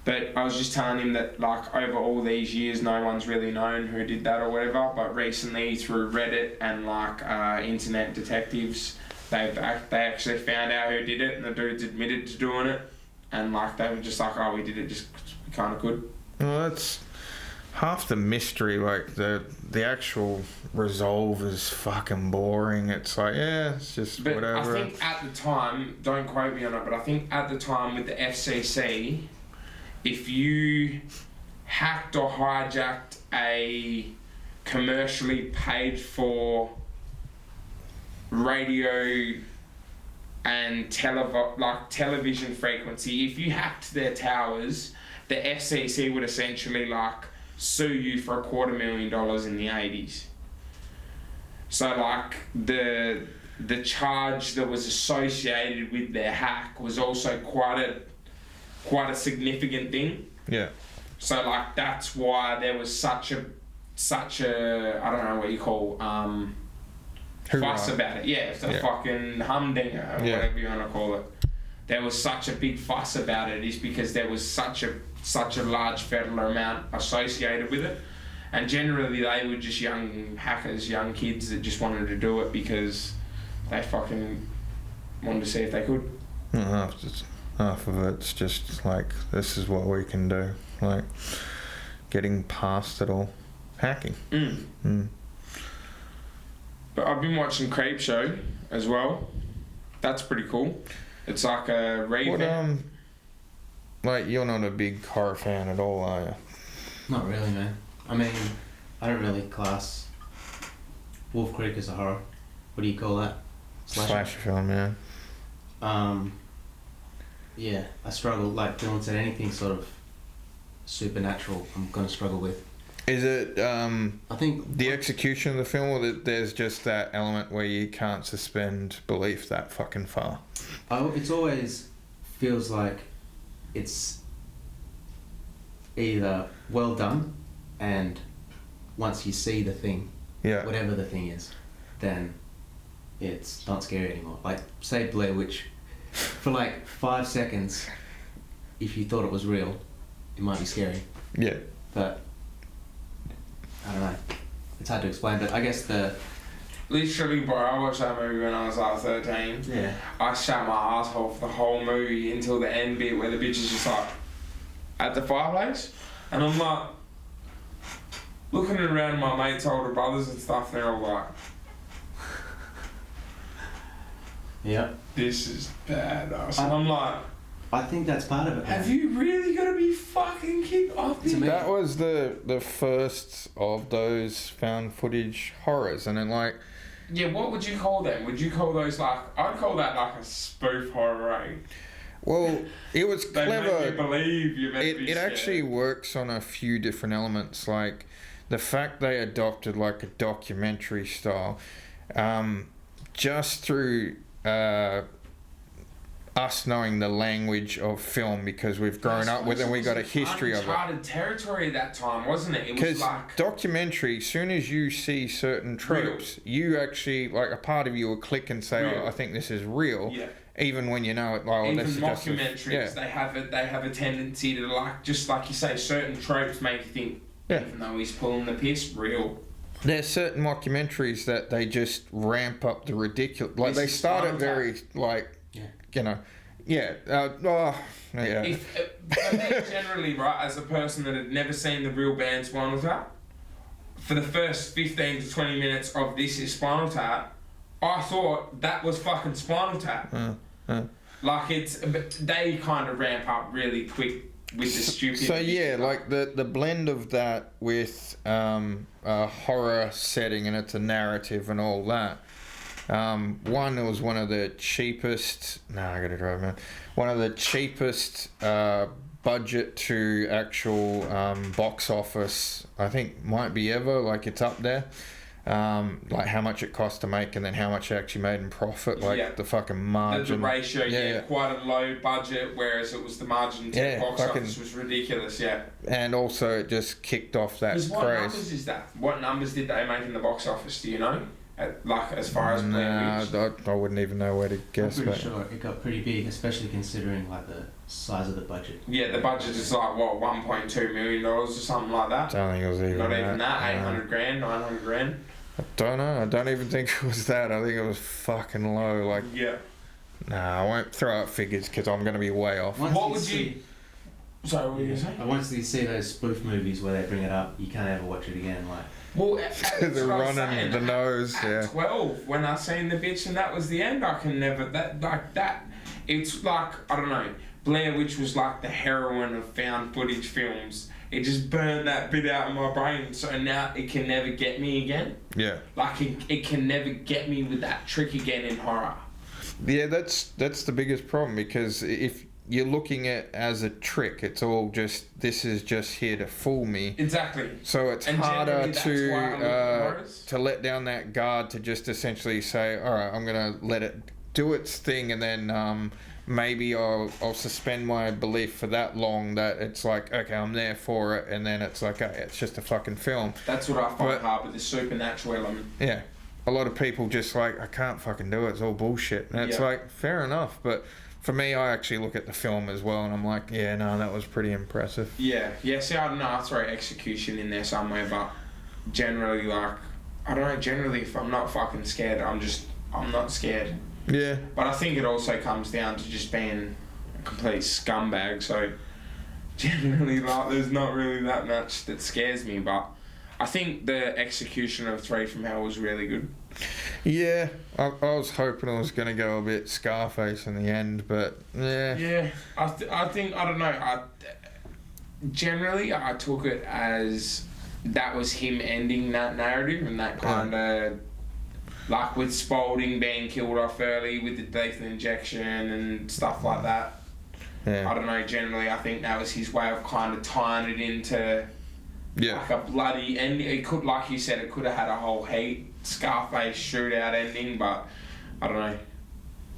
But I was just telling him that like over all these years, no one's really known who did that or whatever. But recently, through Reddit and like internet detectives, they actually found out who did it, and the dudes admitted to doing it. And like they were just like, oh, we did it just 'cause we kind of could. Well, that's half the mystery. Like the actual resolve is fucking boring. It's like, yeah, it's just But whatever. I think at the time, don't quote me on it, but I think at the time with the FCC, if you hacked or hijacked a commercially paid for radio and television frequency, if you hacked their towers, the FCC would essentially like sue you for $250,000 in the 80s. So like the charge that was associated with their hack was also quite a significant thing. Yeah. So like that's why there was such a I don't know what you call fuss about it. Yeah, it's a fucking humdinger or whatever you want to call it. There was such a big fuss about it is because there was such a large federal amount associated with it. And generally they were just young hackers, young kids that just wanted to do it because they fucking wanted to see if they could. Half of it's just like, this is what we can do. Like, getting past it all. Hacking. But I've been watching Creep Show as well. That's pretty cool. It's like a revamp. Like, you're not a big horror fan at all, are you? Not really, man. I mean, I don't really class Wolf Creek as a horror. What do you call that? Slasher film, yeah. Yeah, I struggle. Like Dylan said, anything sort of supernatural, I'm gonna struggle with. Is it I think the execution of the film, or that there's just that element where you can't suspend belief that fucking far? it's always feels like it's either well done, and once you see the thing, whatever the thing is, then it's not scary anymore. Like, say Blair Witch, for like 5 seconds, if you thought it was real, it might be scary. Yeah. But I don't know. It's hard to explain, but I guess Literally, bro, I watched that movie when I was like 13. Yeah. I shut my asshole for the whole movie until the end bit where the bitch is just like at the fireplace. And I'm like looking around my mates' older brothers and stuff, and they're all like, yeah, this is badass. And I'm like, I think that's part of it. Man. Have you really got to be fucking kidding off me? That was the first of those found footage horrors, and then like... Yeah, what would you call them? Would you call those like... I'd call that like a spoof horror, eh? Well, it was clever. They make you believe you're meant to be It scared. actually works on a few different elements, like the fact they adopted like a documentary style, just through us knowing the language of film, because we've grown up with it and we got a history of it. Uncharted territory at that time, wasn't it? It was Because like documentary, as soon as you see certain tropes, you actually, like, a part of you will click and say, Real. oh, I think this is real. Yeah. Even when you know it, like, even this is just mockumentaries, they have a tendency to like, just like you say, certain tropes make you think, even though he's pulling the piss, real. There's certain mockumentaries that they just ramp up the ridiculous. Like, they start it very, like, you know, Generally, right, as a person that had never seen the real band Spinal Tap, for the first 15 to 20 minutes of This Is Spinal Tap, I thought that was fucking Spinal Tap. Like, but they kind of ramp up really quick with the stupidity. So yeah, like the blend of that with a horror setting, and it's a narrative and all that. One, it was one of the cheapest. I gotta drive, man. One of the cheapest budget to actual box office, I think, might be ever. Like, it's up there. like how much it cost to make and then how much it actually made in profit, like the fucking margin. The ratio, quite a low budget, whereas it was the margin to the box office was ridiculous, And also it just kicked off that craze. What numbers is that? What numbers did they make in the box office, do you know? Like, as far as Blair Witch? I wouldn't even know where to guess. I'm pretty sure it got pretty big, especially considering like the size of the budget. Yeah, the budget is like, what, $1.2 million or something like that? I don't think it was even Not even that, 800 grand, 900 grand. I don't know. I don't even think it was that. I think it was fucking low. Like, nah, I won't throw out figures because I'm going to be way off. What would you... Sorry, what were you going to say? Once you see those spoof movies where they bring it up, you can't ever watch it again. Like, well, they're running the nose. At 12, when I seen the bitch and that was the end, I can never... That. It's like, I don't know, Blair Witch was like the heroine of found footage films. It just burned that bit out of my brain, so now it can never get me again. Yeah. Like, it can never get me with that trick again in horror. Yeah, that's the biggest problem, because if you're looking at it as a trick, it's all just, this is just here to fool me. Exactly. So it's harder to let down that guard, to just essentially say, all right, I'm going to let it do its thing, and then maybe I'll suspend my belief for that long that it's like, okay, I'm there for it, and then it's like, okay, it's just a fucking film. That's what I find hard with the supernatural element. Yeah. A lot of people just like, I can't fucking do it, it's all bullshit. And it's like, fair enough, but for me, I actually look at the film as well, and I'm like, yeah, no, that was pretty impressive. Yeah, see, I don't know, I throw execution in there somewhere, but generally, like, I don't know, generally, if I'm not fucking scared, I'm not scared. Yeah. But I think it also comes down to just being a complete scumbag, so generally, like, there's not really that much that scares me, but I think the execution of Three from Hell was really good. Yeah, I was hoping it was going to go a bit Scarface in the end, but yeah. Yeah, I think, I don't know, generally I took it as that was him ending that narrative, and that kind of... Like with Spalding being killed off early with the lethal injection and stuff like that. Yeah. I don't know, generally I think that was his way of kind of tying it into like a bloody ending. It could, like you said, it could have had a whole Scarface shootout ending, but I don't know.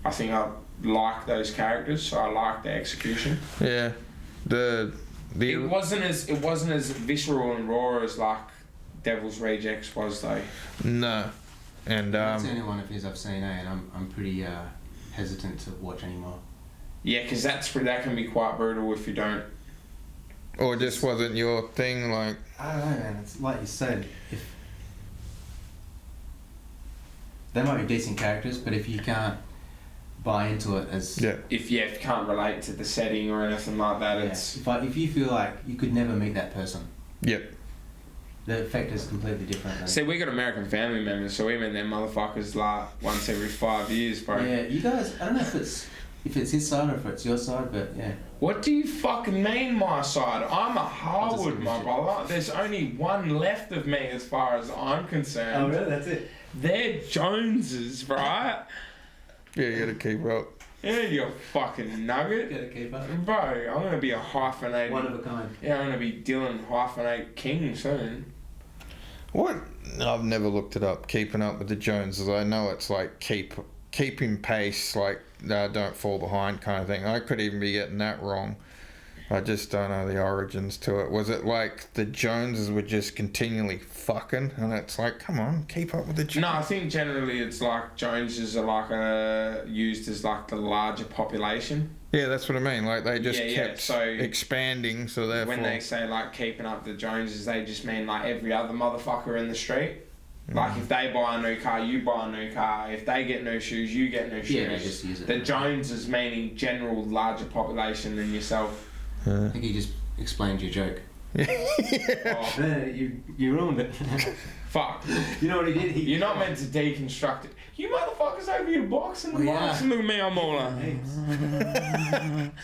I think I like those characters, so I like the execution. Yeah. It wasn't as visceral and raw as like Devil's Rejects was though. No. And that's the only one of his I've seen, and I'm pretty hesitant to watch anymore. Yeah, because that can be quite brutal if you don't. Or just wasn't your thing, like. I don't know, man. It's like you said, if they might be decent characters, but if you can't buy into it as if you can't relate to the setting or anything like that, it's if you feel like you could never meet that person. Yep. The effect is completely different. See, we got American family members, so we meet them motherfuckers like once every 5 years, bro. Yeah, you guys, I don't know if it's his side or if it's your side, but yeah. What do you fucking mean my side? I'm a Harwood, my brother. There's only one left of me as far as I'm concerned. Oh, really? That's it? They're Joneses, right? Yeah, you gotta keep up. Yeah, you fucking nugget. Gotta keep up. Bro, I'm gonna be a hyphenated... One of a kind. Yeah, I'm gonna be Dylan hyphenate King soon. What? I've never looked it up. Keeping up with the Joneses. I know it's like keeping pace, like don't fall behind kind of thing. I could even be getting that wrong. I just don't know the origins to it. Was it like the Joneses were just continually fucking, and it's like, come on, keep up with the Joneses? No, I think generally it's like Joneses are like used as like the larger population. Yeah, that's what I mean. Like they just kept expanding, so therefore... When they say like keeping up the Joneses, they just mean like every other motherfucker in the street. Like if they buy a new car, you buy a new car. If they get new shoes, you get new shoes. Yeah, they just use it. The Joneses meaning general larger population than yourself. I think you just explained your joke. You ruined it. Fuck. You know what he did? You're not meant to deconstruct it. You motherfuckers over here boxing the box. Look at me, I'm all like...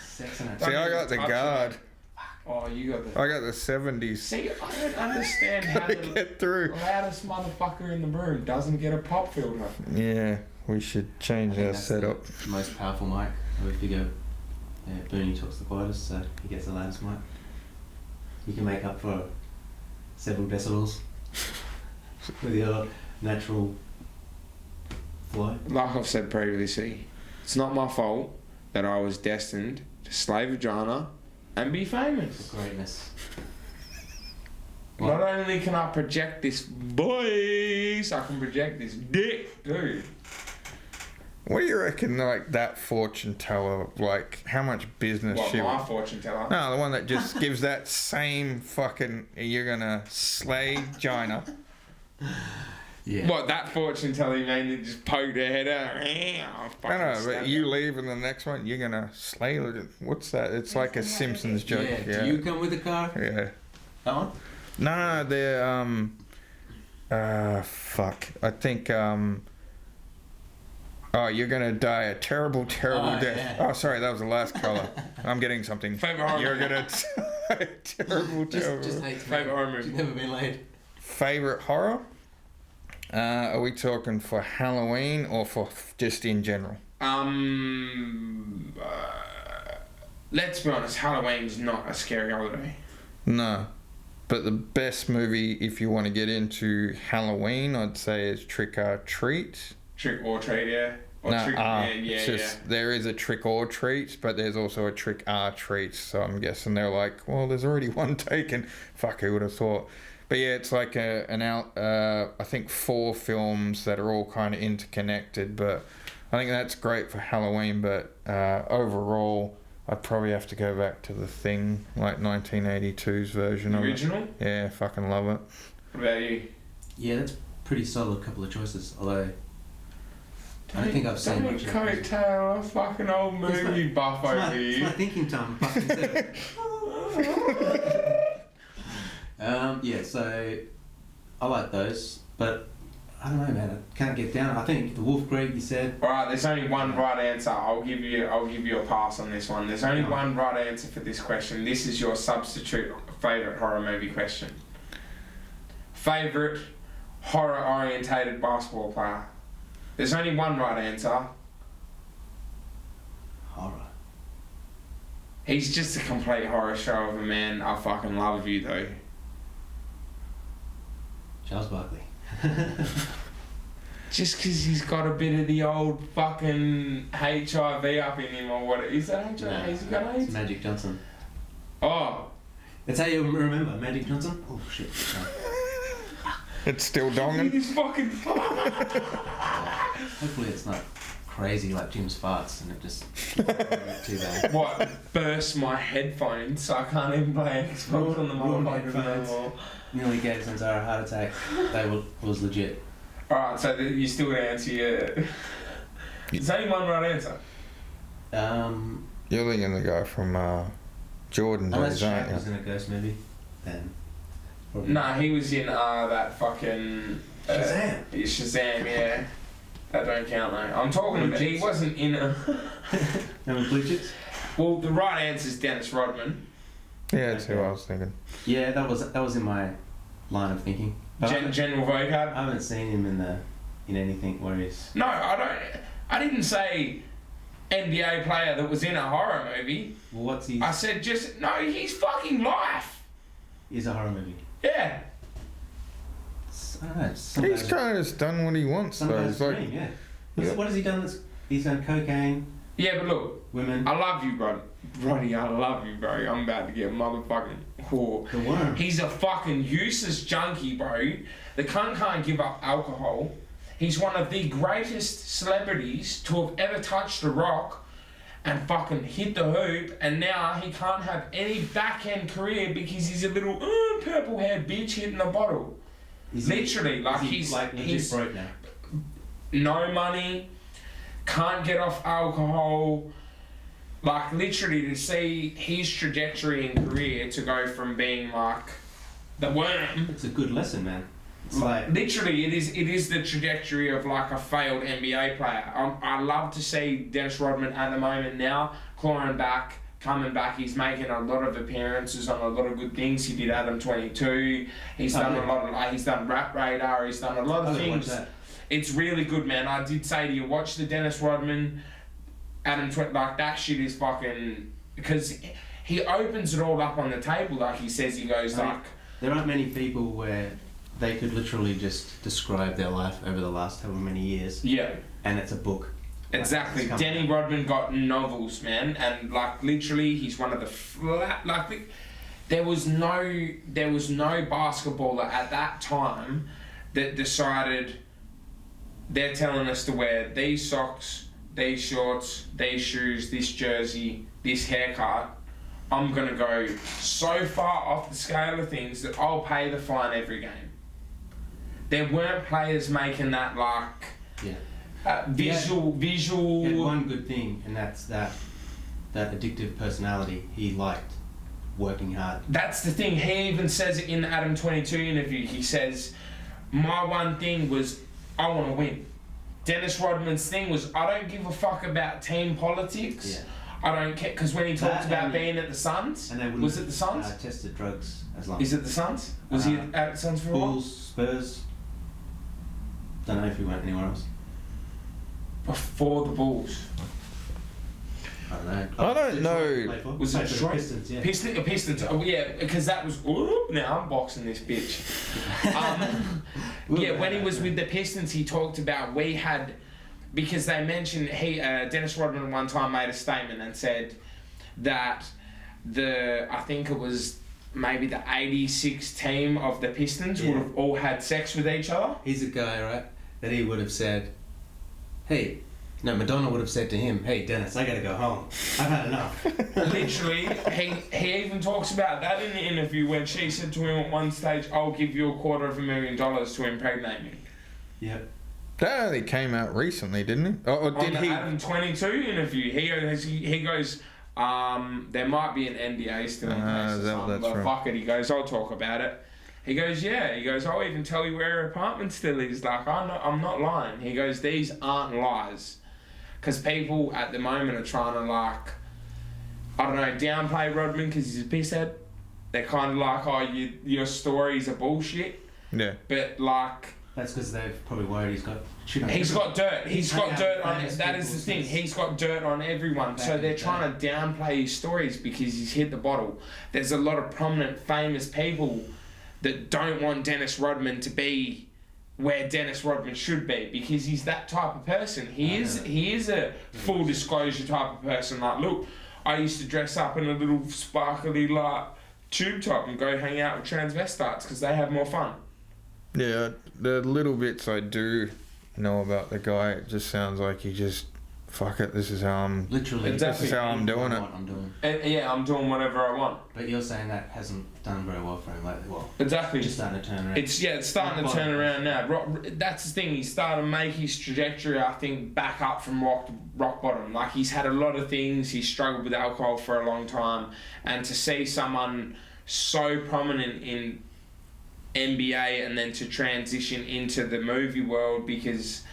See, I got the guard. Oh, you got the... I got the 70s. See, I don't understand how the get through. Loudest motherfucker in the room doesn't get a pop filter. Yeah, we should change our setup. The most powerful mic. If you go, Bernie talks the quietest, so he gets the loudest mic. You can make up for several decibels with your natural flow. Like I've said previously, it's not my fault that I was destined to slay vagina and be famous. Greatness. Not only can I project this voice, I can project this dick, dude. What do you reckon, like, that fortune teller, like, how much business What, she... my fortune teller? No, the one that just gives that same fucking, you're gonna slay Gina. Yeah. What, that fortune teller, you mean, that just poked her head out? No, but you leave and the next one, you're gonna slay... What's that? It's like a Simpsons joke. Yeah. Do you come with the car? Yeah. That one? No, they're, fuck. I think, oh, you're gonna die a terrible, terrible death. Yeah. Oh, sorry, that was the last colour. I'm getting something. Favourite horror You're movie? gonna die a terrible, terrible. Just hates me. Favourite horror movie? She's never been laid. Favourite horror? Are we talking for Halloween or for just in general? Let's be honest, Halloween's not a scary holiday. No. But the best movie, if you want to get into Halloween, I'd say is Trick or Treat. Trick or treat, yeah. Or No, trick, it's just, there is a Trick or Treat, but there's also a Trick or Treat. So I'm guessing they're like, well, there's already one taken. Fuck, who would have thought? But yeah, it's like I think 4 films that are all kind of interconnected. But I think that's great for Halloween. But overall, I'd probably have to go back to The Thing, like 1982's version The of it. original? Yeah, fucking love it. What about you? Yeah, that's pretty solid couple of choices. Although I don't think I've seen Don't much of it. coattail a fucking old movie buff over It's my here. thinking time. Yeah, so I like those, but I don't know, man. I can't get down. I think the Wolf Creek, you said. Alright, there's only one right answer. I'll give you a pass on this one. There's only one right answer for this question. This is your substitute favourite horror movie question. Favourite horror orientated basketball player. There's only one right answer. Horror. He's just a complete horror show of a man. I fucking love you though. Charles Barkley. Just because he's got a bit of the old fucking HIV up in him or what? Is that HIV? Has he got It's AIDS? Magic Johnson. Oh. That's how you remember Magic Johnson? Oh shit. It's still donging. He's fucking. Hopefully it's not crazy like Jim's farts and it just too bad. What? Burst my headphones so I can't even play Xbox on the Raw motherfuckers headphones. anymore. Nearly gave Zanzara a heart attack. Was legit. Alright, so you still gonna answer your. There's only one right answer. You're thinking the guy from Jordan Unless days, aren't Shaq was you? in a ghost movie, then probably. Nah, he was in that fucking. Shazam. Shazam, yeah. That don't count though. I'm talking about. He wasn't in a. Remember Blue Chips? Well, the right answer is Dennis Rodman. Yeah, that's who I was thinking. Yeah, that was in my line of thinking. But General vocab. I haven't seen him in anything where he's. No, I didn't say NBA player that was in a horror movie. Well, what's his? I said just no. He's fucking life. Is a horror movie. Yeah. I don't know. He's kind of just done what he wants, Some though. guy's He's like, dream, yeah. What has he done? He's done cocaine, Yeah, but look, women. I love you, bro. Roddy, I love you, bro. I'm about to get motherfucking whore. The worm. He's a fucking useless junkie, bro. The cunt can't give up alcohol. He's one of the greatest celebrities to have ever touched a rock and fucking hit the hoop, and now he can't have any back-end career because he's a little purple-haired bitch hitting the bottle. Literally, like he's legit broke now. No money, can't get off alcohol. Like literally to see his trajectory in career to go from being like the worm. It's a good lesson, man. It's like Literally, it is the trajectory of like a failed NBA player. I love to see Dennis Rodman at the moment now clawing back, coming back. He's making a lot of appearances on a lot of good things. He did Adam 22. He's done a lot of he's done Rap Radar. He's done a lot of things. It's really good, man. I did say to you, watch the Dennis Rodman, Adam 20. Like that shit is fucking because he opens it all up on the table. Like he says, he goes like. There aren't many people where they could literally just describe their life over the last however many years, Yeah. and it's a book. Exactly. Like, Denny Rodman got novels, man, and like literally, he's one of the there was no basketballer at that time that decided they're telling us to wear these socks, these shorts, these shoes, this jersey, this haircut. I'm gonna go so far off the scale of things that I'll pay the fine every game. There weren't players making that visual. He had one good thing, and that's that addictive personality. He liked working hard. That's the thing. He even says it in the Adam 22 interview. He says, "My one thing was I want to win." Dennis Rodman's thing was, "I don't give a fuck about team politics. Yeah. I don't care." Because when he talked about being at the Suns, and was it the Suns? Tested drugs as long. Is it the Suns? Was he at the Suns for a while? Bulls, Spurs. Don't know if he went anywhere else. Before the Bulls. I don't know. I don't know. Was it Detroit? Pistons, yeah. Pistons. Oh yeah, because that was. Now I'm boxing this bitch. Yeah, when he was with the Pistons, he talked about because they mentioned Dennis Rodman one time made a statement and said that I think it was maybe the 86 team of the Pistons would have all had sex with each other. He's a guy, right, that he would have said, Madonna would have said to him, "Hey, Dennis, I gotta go home. I've had enough." Literally, he even talks about that in the interview when she said to him at one stage, "I'll give you $250,000 to impregnate me." Yep. That only came out recently, didn't it? Or did On he? the Adam 22 interview, he goes, there might be an NDA still in place or something, but fuck it. He goes, "I'll talk about it." He goes, "Yeah." He goes, "I'll even tell you where her apartment still is." Like, I'm not lying. He goes, "These aren't lies." Because people at the moment are trying to, like, I don't know, downplay Rodman because he's a pisshead. They're kind of like, "Oh, your stories are bullshit." Yeah. But, like... That's because they've probably worried he's got shit on He's got dirt. He's got dirt on it. That is the thing. since- He's got dirt on everyone. So they're trying to downplay his stories because he's hit the bottle. There's a lot of prominent, famous people that don't want Dennis Rodman to be where Dennis Rodman should be because he's that type of person. He is a full disclosure type of person. Like, look, I used to dress up in a little sparkly like tube top and go hang out with transvestites because they have more fun. Yeah, the little bits I do know about the guy, it just sounds like he just, fuck it, this is how I'm... Literally. This is how I'm doing it. What I'm doing. Yeah, I'm doing whatever I want. But you're saying that hasn't done very well for him lately. Well, Exactly. just starting to turn around. It's starting to turn around now. That's the thing. He's starting to make his trajectory, I think, back up from rock bottom. Like, he's had a lot of things. He's struggled with alcohol for a long time, and to see someone so prominent in NBA and then to transition into the movie world, because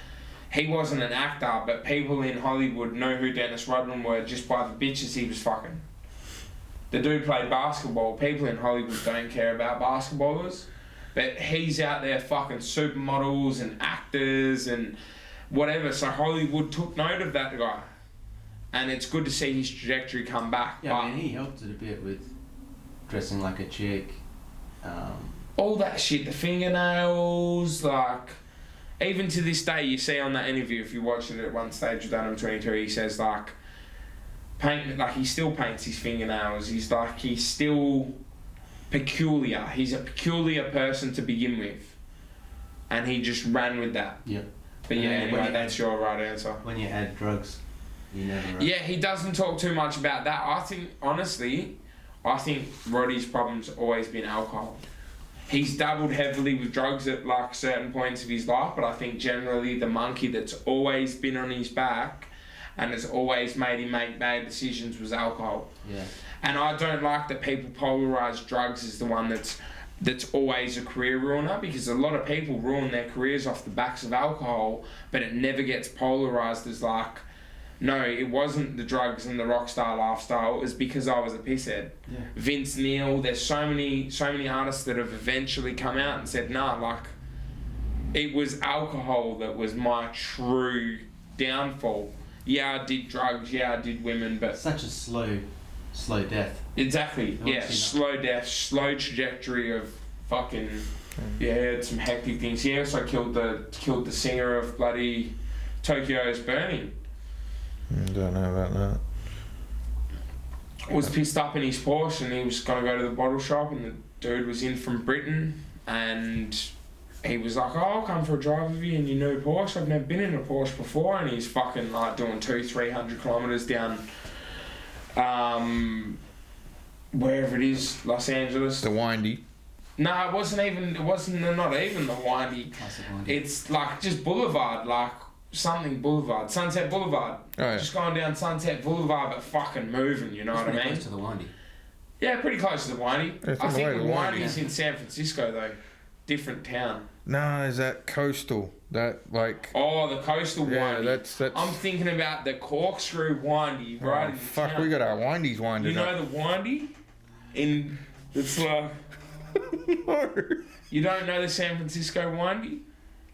he wasn't an actor, but people in Hollywood know who Dennis Rodman were just by the bitches he was fucking. The dude played basketball. People in Hollywood don't care about basketballers, but he's out there fucking supermodels and actors and whatever. So Hollywood took note of that guy, and it's good to see his trajectory come back. Yeah, I mean, he helped it a bit with dressing like a chick. All that shit, the fingernails, like, even to this day, you see on that interview, if you watch it at one stage with Adam 22, he says, like, he still paints his fingernails. He's still peculiar. He's a peculiar person to begin with. And he just ran with that. Yeah. But yeah, anyway, that's your right answer. When you add drugs, you never... Yeah, he doesn't talk too much about that. I think, honestly, Roddy's problem's always been alcohol. He's dabbled heavily with drugs at like certain points of his life, but I think generally the monkey that's always been on his back and has always made him make bad decisions was alcohol. Yeah. And I don't like that people polarise drugs as the one that's always a career ruiner, because a lot of people ruin their careers off the backs of alcohol, but it never gets polarised as like, no, it wasn't the drugs and the rock star lifestyle, it was because I was a pisshead. Yeah. Vince Neil, there's so many artists that have eventually come out and said, nah, like, it was alcohol that was my true downfall. Yeah, I did drugs, yeah, I did women, but... Such a slow death. Exactly, yeah, slow death, slow trajectory of fucking... Yeah, had some hectic things. He also killed the singer of bloody Tokyo's Burning. Don't know about that. Was pissed up in his Porsche and he was going to go to the bottle shop and the dude was in from Britain and he was like, oh, I'll come for a drive with you in your new Porsche. I've never been in a Porsche before. And he's fucking like doing 200-300 kilometres down wherever it is, Los Angeles. The windy. No, not even the windy. It's like just boulevard, like something boulevard, Sunset Boulevard. Oh, yeah. Just going down Sunset Boulevard but fucking moving, you know what I mean? Close to the windy. Yeah, pretty close to the windy. It's I on the way think to the the windy's in San Francisco though. Different town. No, is that coastal? That like. Oh, the coastal Yeah, windy. that's. I'm thinking about the corkscrew windy right in the Fuck, town. we got our windies winding You know up. the windy? It's like... No. You don't know the San Francisco windy?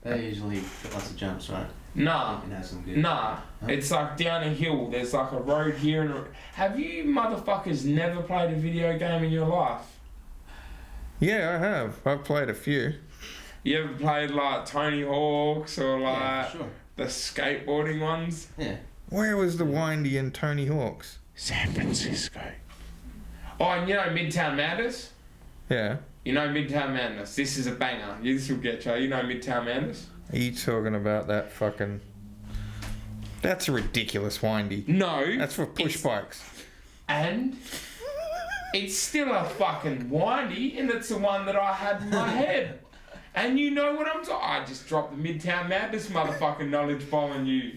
They usually get lots of jumps, right? Nah. And have some good. Nah. Huh? It's like down a hill. There's like a road here and have you motherfuckers never played a video game in your life? Yeah, I have. I've played a few. You ever played like Tony Hawk's or like Yeah, for sure. the skateboarding ones? Yeah. Where was the windy in Tony Hawk's? San Francisco. Oh, and you know Midtown Madness? Yeah. You know Midtown Madness. This is a banger. This will get you. You know Midtown Madness? Are you talking about that fucking... That's a ridiculous windy. No. That's for push bikes. And it's still a fucking windy, and it's the one that I had in my head. And you know what I'm talking... I just dropped the Midtown Madness motherfucking knowledge bomb on you.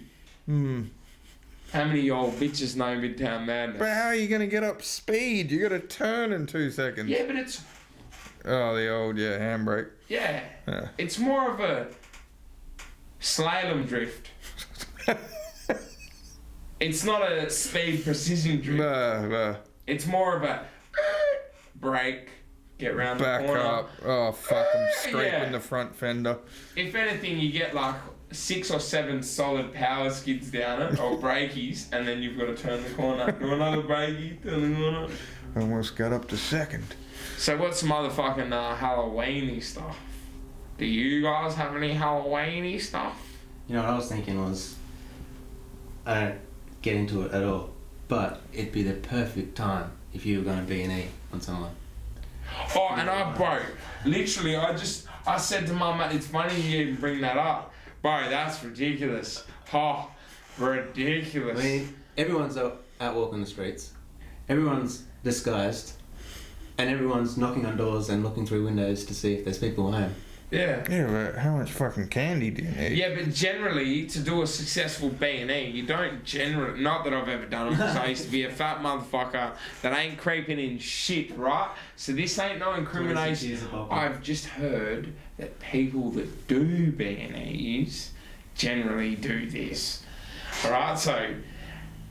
How many of you old bitches know Midtown Madness? But how are you going to get up speed? You got to turn in 2 seconds. Yeah, but it's... Oh, the old, handbrake. Yeah. Yeah. It's more of a slalom drift. It's not a speed precision drift. Nah. It's more of a brake, get round Back the corner. up. Oh, fuck, I'm scraping Yeah. the front fender. If anything, you get like 6 or 7 solid power skids down it, or brakies, and then you've got to turn the corner. Do another brakie, turn the corner. Almost got up to second. So what's some motherfucking Halloween-y stuff? Do you guys have any Halloween-y stuff? You know what I was thinking was, I don't get into it at all, but it'd be the perfect time if you were going to B&E on someone. Oh, and bro, literally, I said to my mate, it's funny you even bring that up. Bro, that's ridiculous. Oh, ridiculous. I mean, everyone's out walking the streets, everyone's disguised, and everyone's knocking on doors and looking through windows to see if there's people home. Yeah. Yeah, but how much fucking candy do you need? Yeah, but generally, to do a successful B&E, you don't generally... Not that I've ever done it, because I used to be a fat motherfucker that ain't creeping in shit, right? So this ain't no incrimination. I've just heard that people that do B&Es generally do this. Alright, so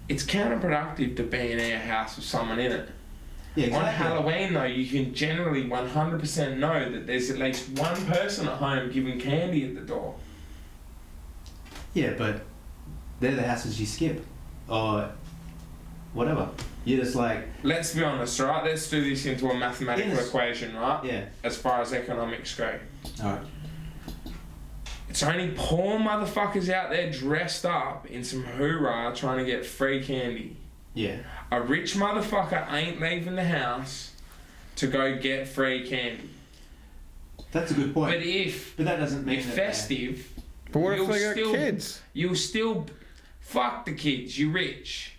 it's counterproductive to B&E a house with someone in it. Yeah, exactly. On Halloween, though, you can generally 100% know that there's at least one person at home giving candy at the door. Yeah, but they're the houses you skip, or whatever. You're just like... Let's be honest, right? Let's do this into a mathematical equation, right? Yeah. As far as economics go. Alright. It's only poor motherfuckers out there dressed up in some hoorah trying to get free candy. Yeah. A rich motherfucker ain't leaving the house to go get free candy. That's a good point. But that doesn't mean if that festive... But what if You'll they got still- kids? You'll still... Fuck the kids, you rich.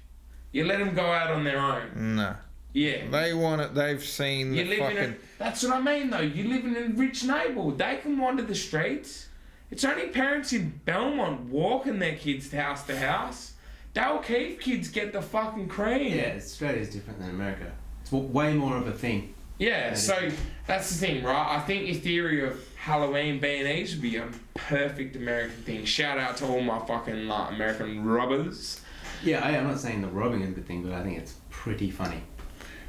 You let them go out on their own. Nah. Yeah. They want it. They've seen You the live fucking... in a... That's what I mean, though. You live in a rich neighbourhood. They can wander the streets. It's only parents in Belmont walking their kids house to house. They'll keep kids get the fucking cream. Yeah, Australia's different than America. It's way more of a thing. Yeah, so that's the thing, right? I think your theory of Halloween B&Es would be a perfect American thing. Shout out to all my fucking American robbers. Yeah, I'm not saying the robbing is a good thing, but I think it's pretty funny.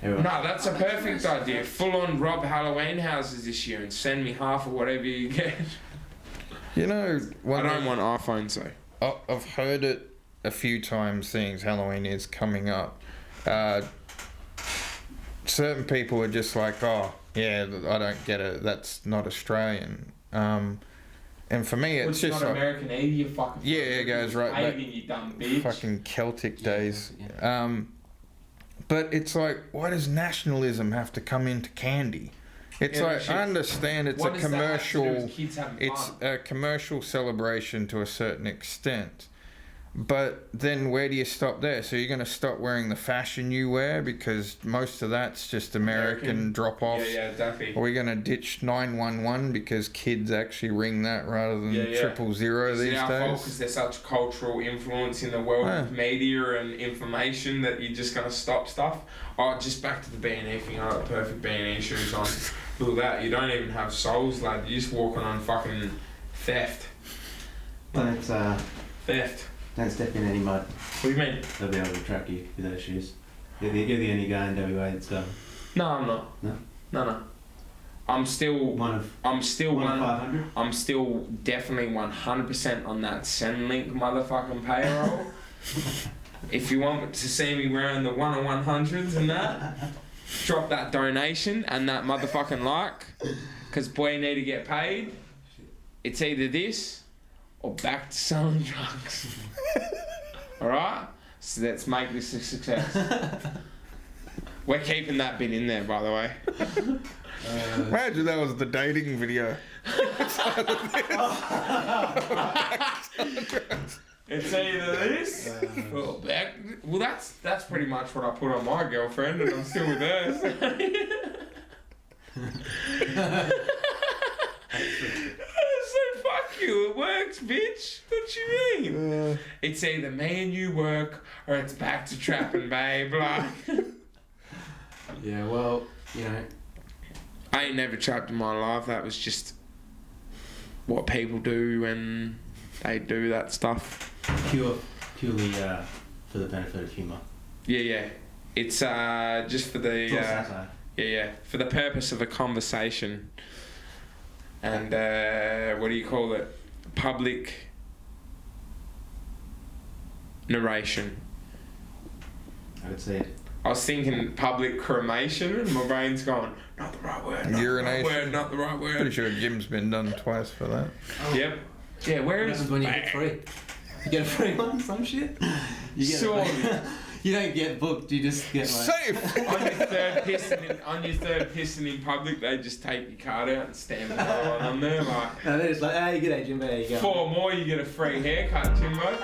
No, that's a perfect idea. Full on rob Halloween houses this year and send me half of whatever you get. You know... I don't want iPhones though. I've heard it a few times, things Halloween is coming up. Certain people are just like, oh, yeah, I don't get it. That's not Australian. And for me, it's just not like, American either. You fucking yeah, it goes right back. You dumb bitch. Fucking Celtic Yeah, days. yeah. But it's like, why does nationalism have to come into candy? It's Yeah, like, shit. I understand it's What a does that have to do commercial. with kids having It's fun? a commercial celebration to a certain extent. But then where do you stop there? So you're going to stop wearing the fashion you wear because most of that's just American drop-offs? Yeah, definitely. Are we going to ditch 911 because kids actually ring that rather than Yeah. 000 Is these it our fault days? because there's such cultural influence in the world of media and information that you're just going to stop stuff? Oh, just back to the B&E thing. I got perfect B&E shoes on. Look at that. You don't even have soles, lad. You're just walking on fucking theft. Theft. Don't step in any mud. What do you mean? They'll be able to track you with those shoes. You're the only guy in WA that's got them. No, I'm not. No. I'm still One of 500. I'm still definitely 100% on that Sendlink motherfucking payroll. If you want to see me wearing the 1 of 100s and that, drop that donation and that motherfucking like, because boy, need to get paid. It's either this or back to selling drugs. Alright? So let's make this a success. We're keeping that bit in there, by the way. Imagine that was the dating video. It's either this or back. Well, that's pretty much what I put on my girlfriend, and I'm still with her. So fuck you, it works, bitch. What you mean? It's either me and you work, or it's back to trapping, babe. Like, Yeah, well, you know. I ain't never trapped in my life. That was just what people do when they do that stuff. Purely for the benefit of humour. Yeah. It's just for the It's all satire. yeah, for the purpose of a conversation. And what do you call it? Public narration. I would say it. I was thinking public cremation, and my brain's going, not the right word. Urination. Not the right word. Pretty sure Jim's been done twice for that. Yep. Yeah, where What is happens when you get free? You get a free one, some shit? You get Surely. You don't get booked, you just get like... Safe! on your third pissing in public, they just take your card out and stamp it on there. Like, No, they're just like, hey, g'day Jimbo, there you go. 4 more, you get a free haircut, Timbo.